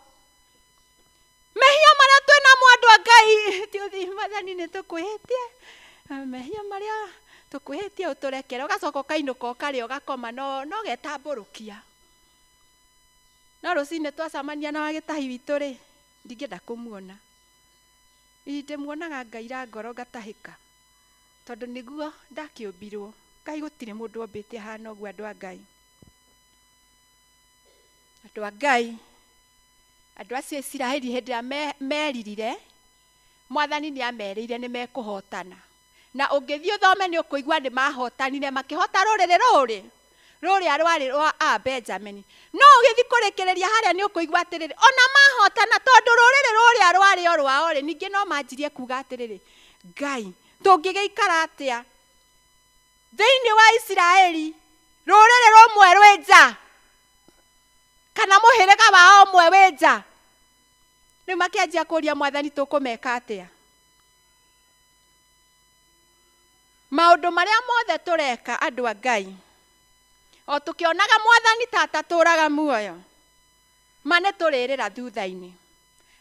Mehia marĩa twĩna mwandũ wa Ngai tiũthi maathani nĩ tũkwĩhĩtie, mehia marĩa tũkwĩhĩtie ũtũrekere, ũgacoka ũkainũka ũkarĩa ũgakoma no getambũrũkia. No rũcinĩ twacamania na wagĩtahi witũ rĩ, ndingĩenda kũmuona. Ndĩmuonaga ngaira ngoro ngatahĩka, tondũ nĩguo ndakĩũmbirwo. Ngai gũtirĩ mũndũ ombĩte ahana ũguo andũ a Ngai. Andũ a Ngai, andũ acio Isiraeli hĩndĩ ĩrĩa meririre, Mwathani nĩ amerire nĩ mekũhotana. Na ũngĩthiĩ ũthome nĩ ũkũigua nĩ mahotanire makĩhota rũrĩa rwarĩ rwa Benjamini. No ũgĩthiĩ kũrĩkĩrĩria harĩa nĩ ũkũigua atĩrĩrĩ, ona mahotana tondũ rũrĩrĩ rũrĩa rwarĩ o rwao rĩ, ningĩ no manjirie kuga atĩrĩrĩ, Ngai tũngĩgĩikara atĩa thĩinĩ wa Isiraeli rũrĩrĩ rũmwe rwĩ nja, kana mũhĩrĩga wao ũmwe wĩ nja? Rĩu makĩanjia kũria Mwathani tũkũmeka atĩa? Maũndũ marĩa mothe tũreka andũ a Ngai, o tũkĩonaga Mwathani tata tũraga muoyo, ma nĩ tũrĩrĩra thutha-inĩ.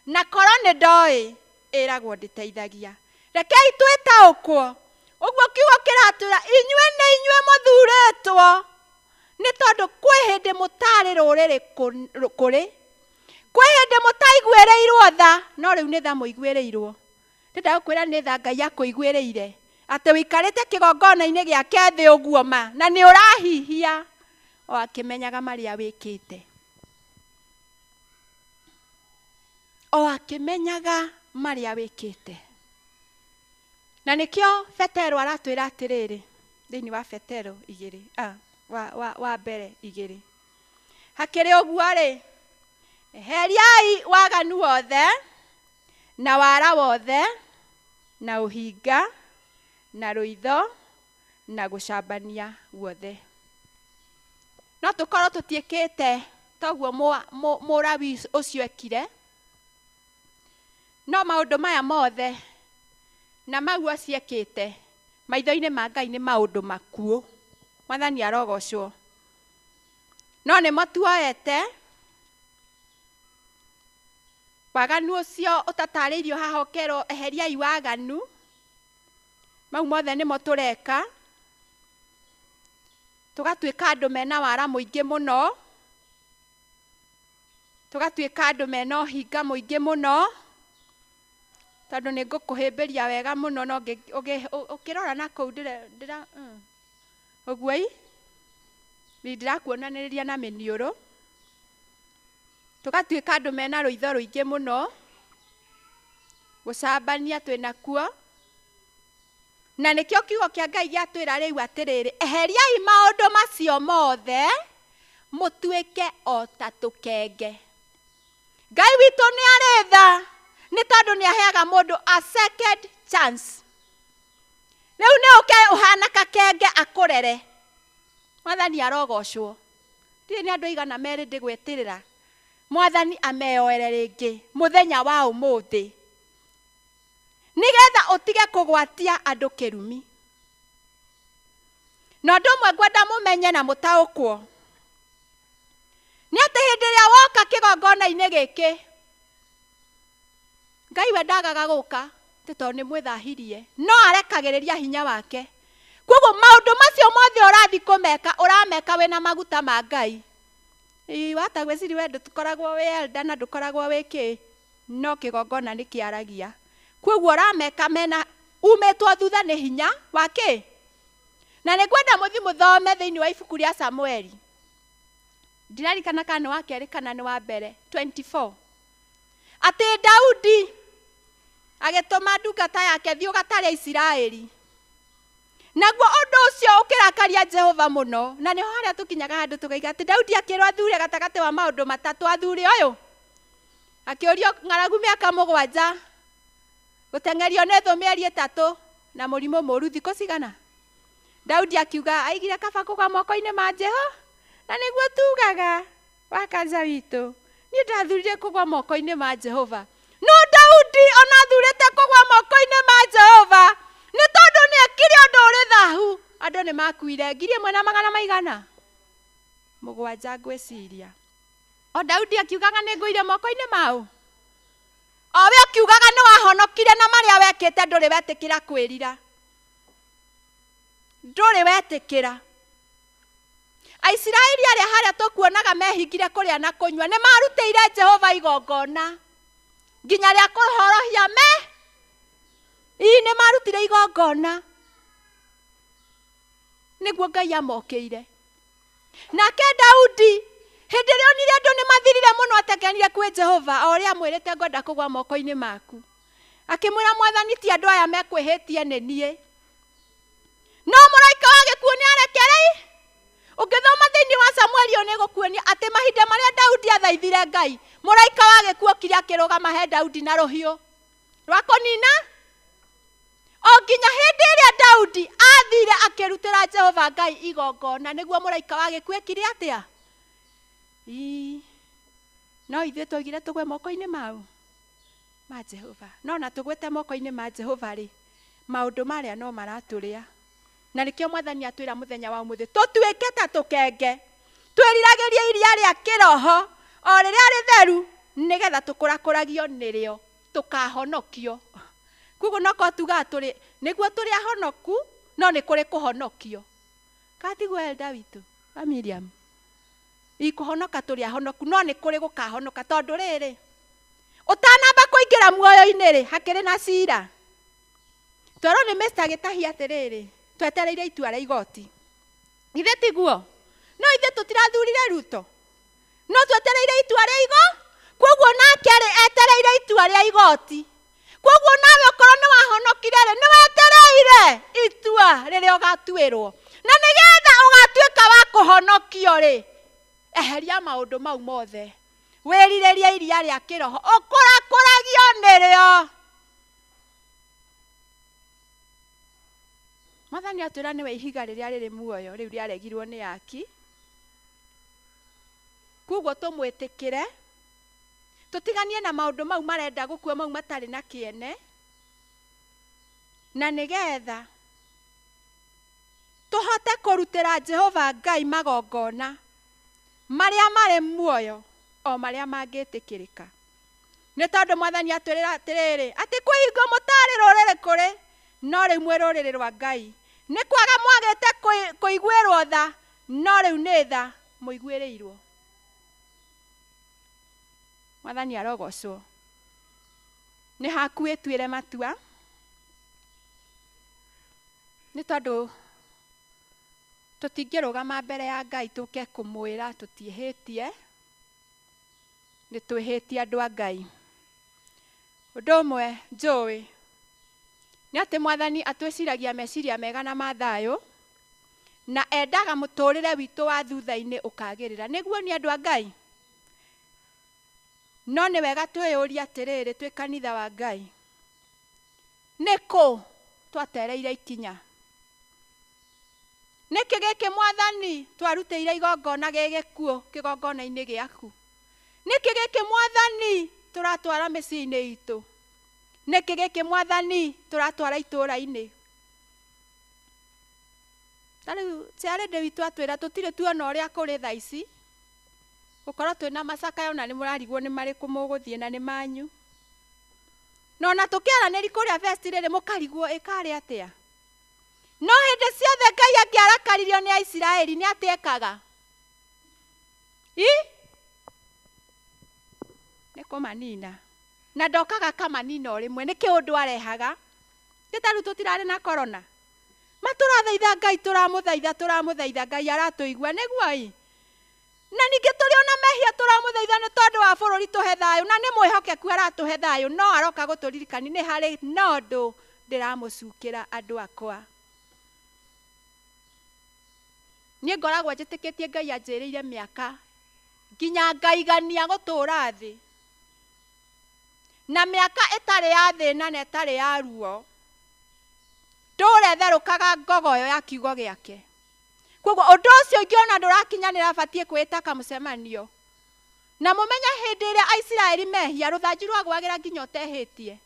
Na korwo nĩ ndoĩ ĩragwo ndĩteithagia, rekei twĩtaũkwo. Ũguo kiugo kĩratwĩra inyuĩ nĩ inyuĩ mũthurĩtwo, nĩ tondũ kwĩ hĩndĩ mũtarĩ rũrĩrĩ kũrĩ, kwĩ hĩndĩ mũtaiguĩrĩirwo tha, no rĩu nĩ tha mũiguĩrĩirwo. Ndĩndagũkwĩra nĩ tha Ngai akũiguĩrĩire, atĩ wĩikarĩte kĩgongona-inĩ gĩake thĩ ũguo ma, na nĩ ũrahihia, o akĩmenyaga marĩa wĩkĩte, o akĩmenyaga marĩa wĩkĩte. Na nĩkĩo Petero aratwĩra atĩrĩrĩ thĩinĩ wa Petero 2 wa mbere 2, hakĩrĩ ũguo rĩ, eheriai waganu wothe na wara wothe na ũhinga na rũitho na gũcambania guothe. No tũkorwo tũtiĩkĩte toguo mũrawi ũcio ekire, no maũndũ maya mothe na mau aciĩkĩte maitho-inĩ ma Ngai nĩ maũndũ makuũ. Mwathani arogocwo. No nĩ matuoete waganu ũcio ũtatarĩirio haha ũkerwo eheriai waganu, mau mothe nĩmo tũreka, tũgatuĩka andũ mena wara mũingĩ mũno, tũgatuĩka andũ mena ũhinga mũingĩ mũno, tondũ nĩ ngũkũhĩmbĩria wega mũno, no ũkĩrora na kũu ũguo ndĩrakuonanĩrĩria na mĩniũrũ, tũgatuĩka andũ mena rũitho rũingĩ mũno, gũcambania twĩna kuo. Na nĩkĩo kiugo kĩa Ngai gĩatwĩra rĩu atĩrĩrĩ, eheriai maũndũ macio mothe mũtuĩke o ta tũkenge. Ngai witũ nĩ arĩ tha, nĩ tondũ nĩ aheaga mũndũ a second chance. Rĩu nĩ ũke ũhana kakenge akũrere. Mwathani arogocwo. Ndĩ nĩ andũ aigana merĩ ndĩgwĩtĩrĩra Mwathani ameyoere rĩngĩ mũthenya wa ũmũthĩ, nĩgetha ũtige kũgwatia andũ kĩrumi. Na ũndũ ũmwe ngwenda mũmenye na mũtaũkwo nĩ atĩ hĩndĩ ĩrĩa woka kĩgongona-inĩ gĩkĩ, Ngai we ndagaga gũka tondũ nĩ mwĩthahirie, no arekagĩrĩria hinya wake. Koguo maũndũ macio mothe ũrathi kũmeka, ũrameka wĩna maguta ma Ngai. Watagwĩciri we ndũkoragwo wĩ elder na ndũkoragwo wĩ kĩ, no kĩgongona nĩ kĩaragia. Koguo ũrameka mena umĩtwo thutha nĩ hinya wa kĩ. Na nĩ ngwenda mũthi mũthome thĩinĩ wa ibuku rĩa Samueli. Ndirarikana kana nĩ wa kerĩ kana nĩ wa mbere 24. Atĩ Daudi agĩtũma ndungata yake thiĩ ũgatarĩa Isiraeli. Naguo ũndũ ũcio ũkĩrakaria Jehova mũno, na nĩho harĩa tũkinyaga handũ tũkaiga atĩ Daudi akĩrwo athure gatagatĩ wa maũndũ matatũ athure ũyũ. Akĩũrio ng'aragu mĩaka 7, gũteng'erio nĩ thũ mĩeri 3 na mũrimũ mũru thikũ cigana. Daudi akiuga aigire kaba kũgwa moko-inĩ ma Jehova, na nĩguo tugaga wa kanca witũ, niĩ ndathurire kũgwa moko-inĩ ma Jehova. No Daudi ona athurĩte kũgwa moko-inĩ ma Jehova nĩ tondũ nĩekire ũndũ ũrĩ thahu. Andũ nĩ makuire 1,000 700 ngwĩciria. O Daudi akiugaga nĩ ngũire moko-inĩ mao. O we akiugaga nĩ wahonokire na marĩa wekĩte ndũrĩ wetĩkĩra kwĩrira. Ndũrĩ wetĩkĩra. Aisiraeli arĩa harĩa tũkuonaga mehingire kũrĩa na kũnyua nĩ marutĩire Jehova igongona. Nginya rĩa kũhorohia nĩ marutire igongona. Nĩguo Ngai amokĩire. Nake Daudi hĩndĩ ĩrĩa onire andũ nĩ mathirire mũno atekenire kwĩ Jehova, o ũrĩa amwĩrĩte ngwenda kũgwa moko-inĩ maku, akĩmwĩra Mwathani ti andũ aya mekwĩhĩtie nĩ niĩ, no mũraika wa gĩkuũ nĩ arekerei. Ũngĩthoma thĩinĩ wa Samueli nĩ gũkuonia atĩ mahinda marĩa Daudi athaithire Ngai, mũraika wa gĩkuũ kire akĩrũgama he Daudi na rũhiũ rwa kũnina. O nginya hĩndĩ ĩrĩa Daudi athire akĩrutĩra Jehova Ngai igongona, nĩguo mũraika wa gĩkuũ ekire atĩa? No ithuĩ twaugire tũgwe moko-inĩ ma Jehova. No na tũgwĩte moko-inĩ ma Jehova rĩ, maũndũ marĩa no maratũrĩa. Na nĩkĩo Mwathani atwĩra mũthenya wa ũmũthĩ tũtuĩke ta tũkenge, twĩriragĩrie iria rĩa kĩroho o rĩrĩa rĩtheru, nĩgetha tũkũrakũragio nĩrĩo, tũkahonokio. Koguo no tuga tũrĩ nĩguo tũrĩ ahonoku, no nĩ kũrĩ kũhonokio. Katiguo Elda witũ wa Miriam, ikũhonoka tũrĩ ahonoku, no nĩ kũrĩ gũkahonoka. Tondũ rĩrĩ, ũtanamba kũingĩra muoyo-inĩ rĩ, hakĩrĩ na cira. Twerwo nĩ Mr. Gĩtahia atĩrĩrĩ, twetereire itua rĩa igoti. Ithe tiguo? No ithe tũtirathurire Ruto, no twetereire itua rĩa igoti. Koguo nake rĩ etereire itua rĩa igoti. Koguo nawe okorwo nĩ wahonokire rĩ, nĩ wetereire itua rĩrĩa ũgatuĩrwo. Na nĩgetha ũgatuĩka wa kũhonokio rĩ, eheria maũndũ mau mothe, wĩrirĩrie iria rĩa kĩroho, ũkũrakũragio nĩrĩo. Mwathani atwĩra nĩwe ihiga rĩrĩa rĩrĩ muoyo, rĩu rĩaregirwo nĩ aki. Koguo tũmwĩtĩkĩre, tũtiganie na maũndũ mau marenda gũkua, mau matarĩ na kĩene, na nĩgetha tũhote kũrutĩra Jehova Ngai magongona marĩa marĩ muoyo, o marĩa mangĩtĩkĩrĩka. Nĩ tondũ Mwathani atwĩrĩra atĩrĩrĩ, atĩ kwĩhingo mũtarĩ rũrĩrĩ kũrĩ, no rĩu mwĩ rũrĩrĩ rwa Ngai. Nĩ kwaga mwagĩte kũiguĩrwo tha, no rĩu nĩ tha mũiguĩrĩirwo. Mwathani arogocwo. Nĩ hakuhĩ tuĩre matua, nĩ tondũ tũtingĩrũgama mbere ya Ngai tũke kũmwĩra tũtiĩhĩtie, nĩ twĩhĩtie andũ a Ngai. Ũndũ ũmwe njũĩ nĩ atĩ Mwathani atwĩciragia meciria mega na ma thayũ, na endaga mũtũrĩre witũ wa thutha-inĩ ũkagĩrĩra. Nĩguo nĩ andũ a Ngai. No nĩ wega twĩyũria atĩrĩrĩ, twĩ kanitha wa Ngai, nĩ kũ twatereire ikinya? Nĩkĩ gĩkĩ Mwathani twarutĩire igongona gĩgĩkuũ kĩgongona-inĩ gĩaku? Nĩkĩ gĩkĩ Mwathani tũratwara mĩciĩ-inĩ itũ? Nĩkĩ gĩkĩ Mwathani tũratwara itũũra-inĩ? Tarĩu ciarĩndĩ witũ atwĩra tũtirĩ tuona ũrĩa kũrĩ thaa ici, gũkorwo twĩna macakaya na nĩ mũrarigwo nĩ marĩkũ mũgũthiĩ na nĩ manyu. No na tũkĩaranĩri kũrĩa vesti rĩrĩ mũkarigwo ĩkarĩ atĩa. No hĩndĩ ciothe Ngai angĩarakaririo nĩ Aisiraeli nĩ atĩkaga nĩ kũmanina, na ndokaga kamanina o rĩmwe. Nĩkĩ ũndũ arehaga? Tĩtarũ tũtirarĩ na korona, matũrathaitha Ngai, tũramũthaitha Ngai aratũigua, nĩguo na ningĩ tũrĩ ona mehia tũramũthaitha nĩ tondũ wa bũrũri tũhe thayũ, na nĩ mwĩhokeku aratũhe thayũ, no aroka gũtũririkani nĩ harĩ nondũ ndĩramũcukĩra andũ akwa. Niĩ ngoragwo njĩtĩkĩtie Ngai anjĩrĩire mĩaka nginya ngaigania gũtũũra thĩ, na mĩaka ĩtarĩ ya thĩna na ĩtarĩ ya ruo, ndũretherũkaga ngogo ĩyo ya kiugo gĩake. Koguo ũndũ ũcio ingĩona ndũrakinyanĩra batiĩ kwĩta kamũcemanio. Na mũmenye hĩndĩ ĩrĩa Aisiraeli mehia rũthanju rwagwagĩra nginya ũtehĩtie.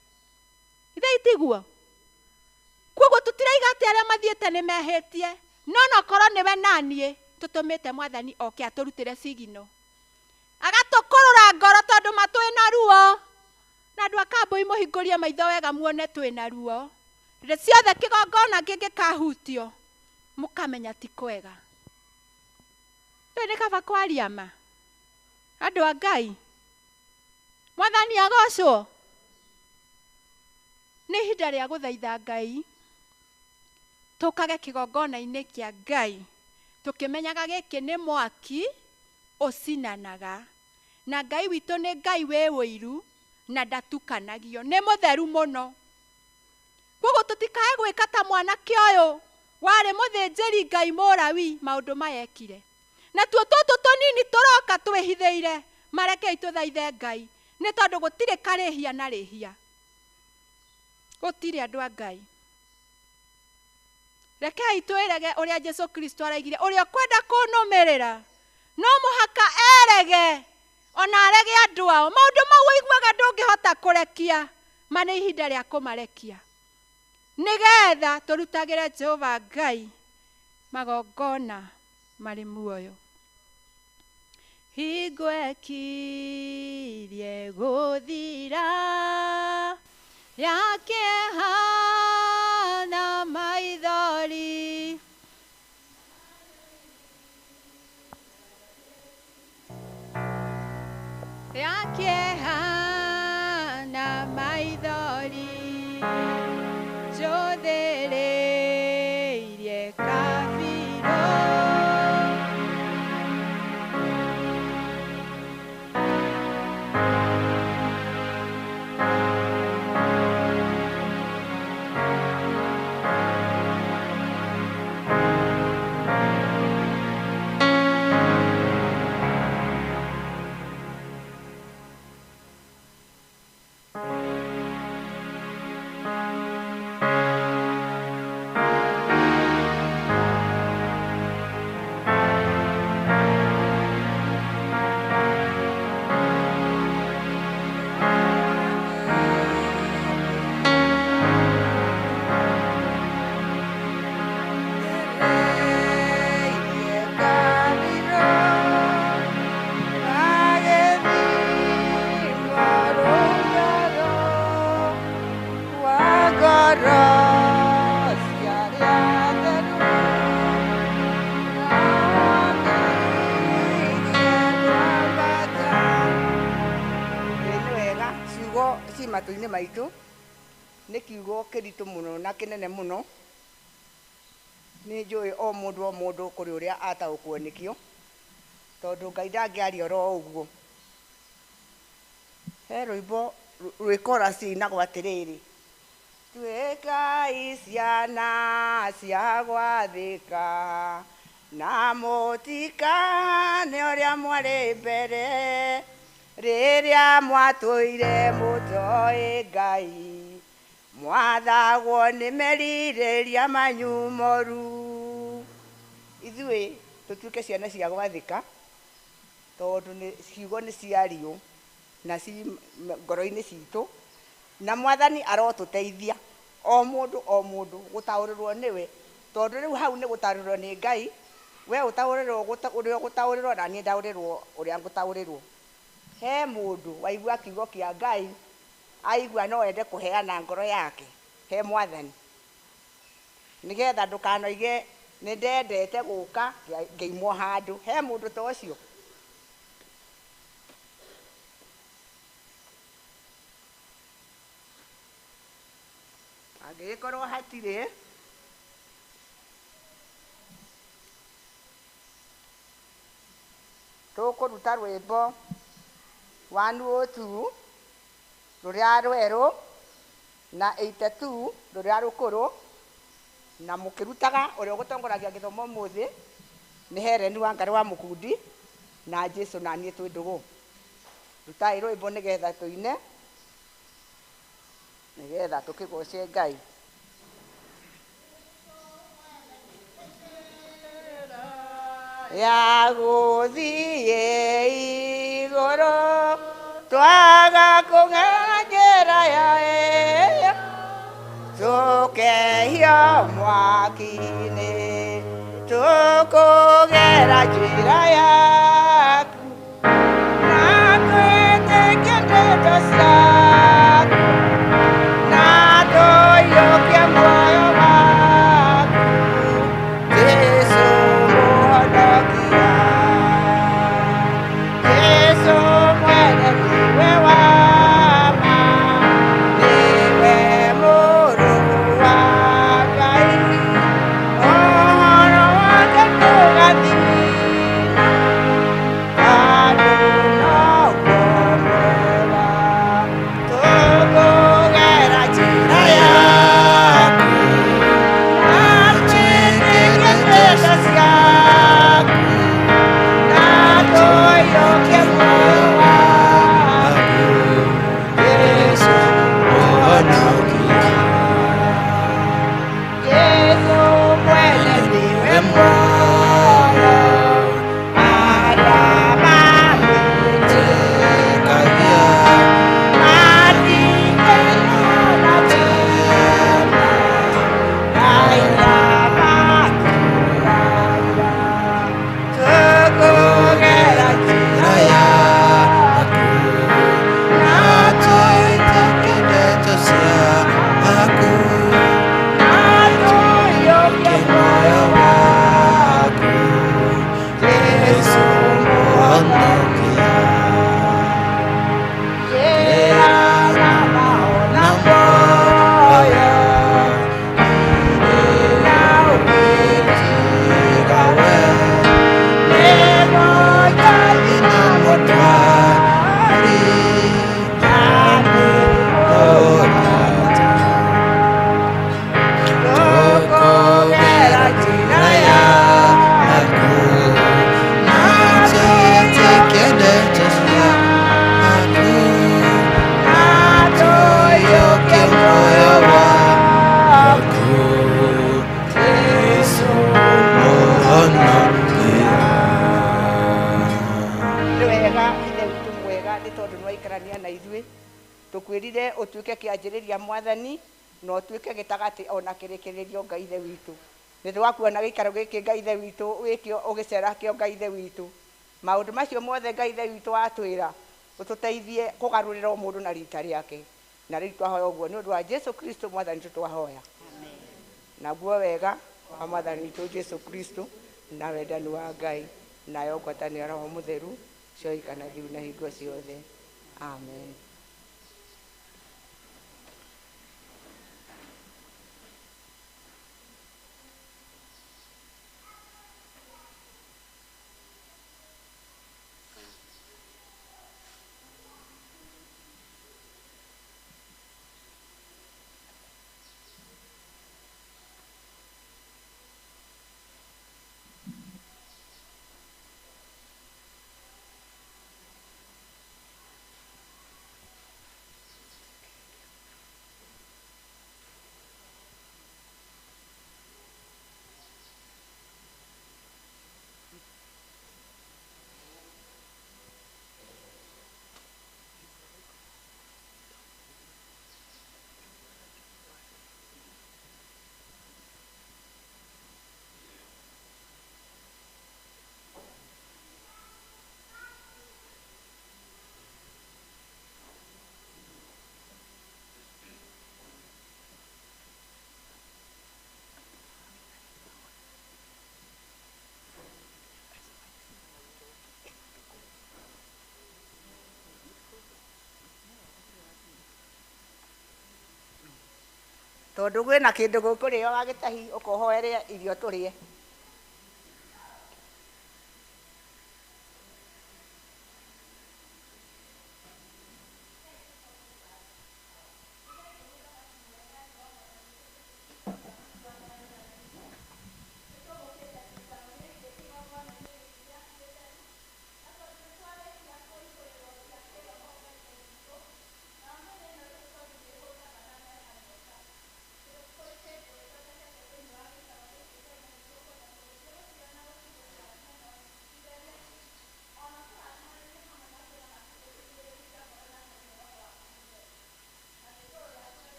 Ithe itiguo. Koguo tũtiraiga atĩ arĩa mathiĩte nĩ mehĩtie. No nokorwo nĩwe naniĩ tũtũmĩte Mwathani oke atũrutĩre sigino. Agatũkũrũra ngoro tondũ matwĩ na ruo. Na andũ a Kambũi mũhingũrie maitho wega muone twĩ na ruo. Rĩrĩa ciothe kĩgongona kĩngĩkahutio mũkamenya ti kwega. Ndũĩ nĩ kaba kwaria ma. Andũ a Ngai. Mwathani agocwo. Nĩ ihinda rĩa gũthaitha Ngai. Tũkage kĩgongona-inĩ kĩa Ngai. Tũkĩmenyaga gĩkĩ nĩ mwaki ũcinanaga. Na Ngai witũ nĩ Ngai wĩ ũiru na ndatukanagio. Nĩ mũtheru mũno. Koguo tũtikae gwĩka ta mwanake ũyũ warĩ mũthĩnjĩri Ngai Mũlawi maũndũ mayekire. Na tuo tũtũ tũnini tũroka twĩhithĩire marekei tũthaithe Ngai. Nĩ tondũ gũtirĩ karĩhia na rĩhia. Gũtirĩ andũ a Ngai. Rekei twĩrege ũrĩa Jesu Kristo araigire ũrĩa kwenda kũnũmĩrĩra no mũhaka erege ona arege andũ ao. Maũndũ mau ũiguaga ndũngĩhota kũrekia ma nĩ ihinda rĩa kũmarekia. Nĩgetha tũrutagĩre Jehova Ngai magongona marĩ muoyo. Hingo ĩkirie gũthira yakĩhana maithori. Yakĩhana maithori njũthĩrĩirie kabirũ. Matũ-inĩ maitũ nĩ kiugo kĩritũ mũno na kĩnene mũno. Nĩ njũĩ o mũndũ kũrĩ ũrĩa ataũkwo nĩkĩo tondũ Ngai ndangĩaria oro ũguo. He rwĩmbo rwĩ chorus inagwo atĩrĩrĩ: twĩkai ciana cia gwathĩka na mũtikane ũrĩa mwarĩ mbere rĩrĩa mwatũire mũtoĩ Ngai mwathagwo nĩ merirĩria manyu moru. Ithuĩ tũtuĩke ciana cia gwathĩka tondũ ciugo nĩ ciario na ci ngoro-inĩ citũ na Mwathani arotũteithia o mũndũ gũtaũrĩrwo nĩwe tondũ rĩu hau nĩ gũtaũrĩrwo nĩ Ngai. We ũtaũrĩrwo ũrĩa gũtaũrĩrwo na niĩ ndaũrĩrwo ũrĩa ngũtaũrĩrwo. He mũndũ waigua kiugo kĩa Ngai aigua no ende kũheana ngoro yake he Mwathani nĩgetha ndũkanoige nĩ ndendete gũka ngĩimwo handũ. He mũndũ ta ũcio? Angĩgĩkorwo hatirĩ, tũkũruta rwĩmbo 102 rũrĩa rwerũ na 82 rũrĩa rũkũrũ, na mũkĩrutaga ũrĩa ũgũtongoragia gĩthomo ũmũthĩ nĩ Helen Wangari wa Mũkundi na Jesu na niĩ twĩ ndũgũ. Rutai rwĩmbo nĩgetha tũine nĩgetha tũkĩgoce Ngai. ya gũthiĩ igũrũ twaga kũgera njĩra yayo tũkehio mwaki-inĩ tũkũgera njĩra yaku na twĩtĩkie ndeto ciaku na tũiyũkie muoyo waku Jesũ mũhonokia Jesũ mwene niwe wa ma niwe mũrũ wa Ngai ũhoro wake ndũgathira andũ noguo mwega tũkũgera njĩra yaku na twĩtĩkie ndeto ciaku na tũiyũkie muoyo waku Jesũ mũhonokia Jesũ mwene niwe muoyo arĩa mamwĩtĩkagia matingĩona thĩĩna raira matũũraga tũkũgera njĩra yaku na twĩtĩkie ndeto ciaku na tũiyũkie muoyo waku Jesũ mũhonokia njĩra ya mahona muoyo irĩ na ũgwĩtiga we nĩ moja ina mũtwari na nĩ mũrata tũkũgera njĩra yaku na twĩtĩkie ndeto ciaku na tũiyũkie muoyo waku Jesũ mũhonokia nĩ wega ithe witũ mwega nĩ tondũ nĩwaikarania na ithuĩ tũkwĩrire ũtuĩke kĩanjĩrĩria mwathani na ũtuĩke gĩtagatĩ ona kĩrĩkĩrĩrio Ngai ithe witũ nĩ twakuona gĩikaro gĩkĩ Ngai ithe witũ wĩkĩo ũgĩcera kĩo Ngai ithe witũ maũndũ macio mothe Ngai ithe witũ watwĩra ũtũteithie kũgarũrĩra o mũndũ na rita rĩake na rĩu twahoya ũguo nĩ ũndũ wa Jesũ Kristo mwathani witũ twahoya naguo wega wa mwathani witũ Jesũ Kristo na wendani wa Ngai nayo ngwatanĩro ya Roho Mũtheru cioikana rĩu na hingo ciothe amen. tondũ gwĩna kĩndũ gũkũrĩo gagĩtahi ũkohoere irio tũrĩe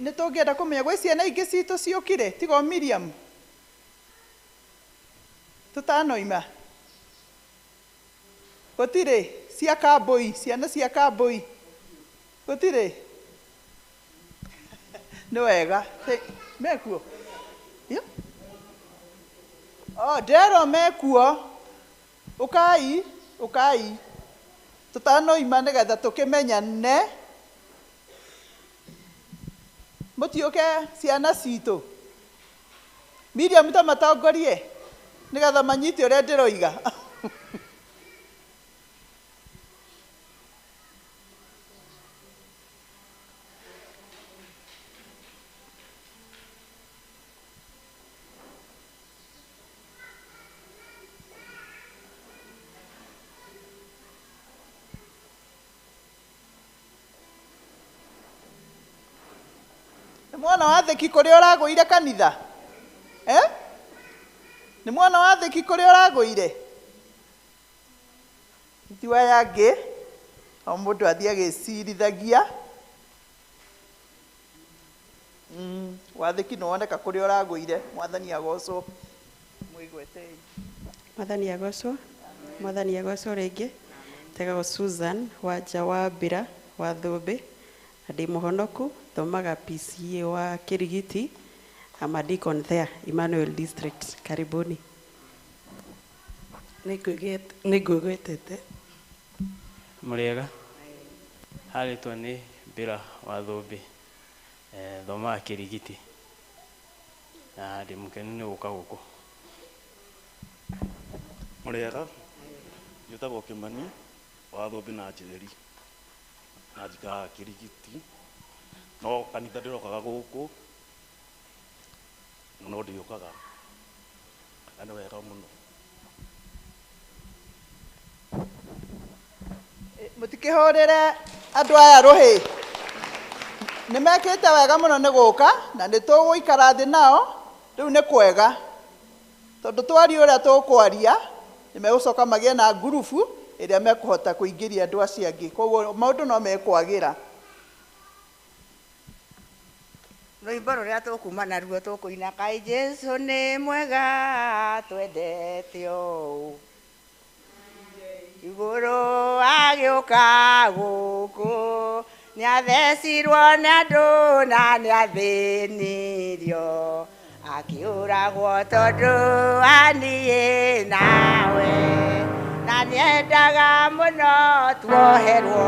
nĩ tũngĩenda kũmenya gwĩ ciana ingĩ citũ ciũkire tiga o Miriam tũtanoima gũtirĩ cia Kambũi ciana cia Kambũi gũtirĩ nĩ wega mekuo ndero mekuo ũkai tũtanoima nĩgetha tũkĩmenyane mũtiũke ciana citũ Miriam ta matongorie nĩgetha manyite ũrĩa ndĩroiga mwana wa theki kũrĩa ũragũire kanitha nĩ mwana wa theki kũrĩa ũragũire itiwaya ngĩ o mũndũ athiĩ agĩcirithagia watheki nĩwoneka kũrĩa ũragũire mwathani agocwo mwĩgwetei mwathani agocwo rĩngĩ tegagwo Susan Wanja wa Mbira wa Thũmbĩ na ndĩ mũhonoku thomaga PCA wa Kirigiti. I'm a deacon there, Emmanuel District. Karibuni. Nĩngwĩgwetete mũrĩega harĩtwa nĩ Mbira wa Thũmbĩ thomaga Kirigiti na ndĩ mũkenu nĩ gũka gũkũ. Mũrĩega njĩtagwo Kĩmani wa Thũmbĩ na Njĩrĩri na njikaga Kirigiti no kanitha ndĩrokaga gũkũ no ndiũkaga na nĩ wega mũno. mũtikĩhũrĩre andũ aya rũhĩ nĩ mekĩte wega mũno nĩ gũka na nĩ tũgũikara thĩ nao rĩu nĩ kwega tondũ twaria ũrĩa tũkwaria nĩ megũcoka magĩe na ngurubu ĩrĩa mekũhota kũingĩria andũ acio angĩ koguo maũndũ no mekwagĩra. rwĩmbo rũrĩa tũkuma naruo tũkũina kaĩ Jesu nĩ mwega twendete ũũ igũrũ agĩũka gũkũ nĩathecirwo nĩ andũ na nĩathĩnirio akĩũragwo tondũ aniĩ nawe na nĩendaga mũno tuoherwo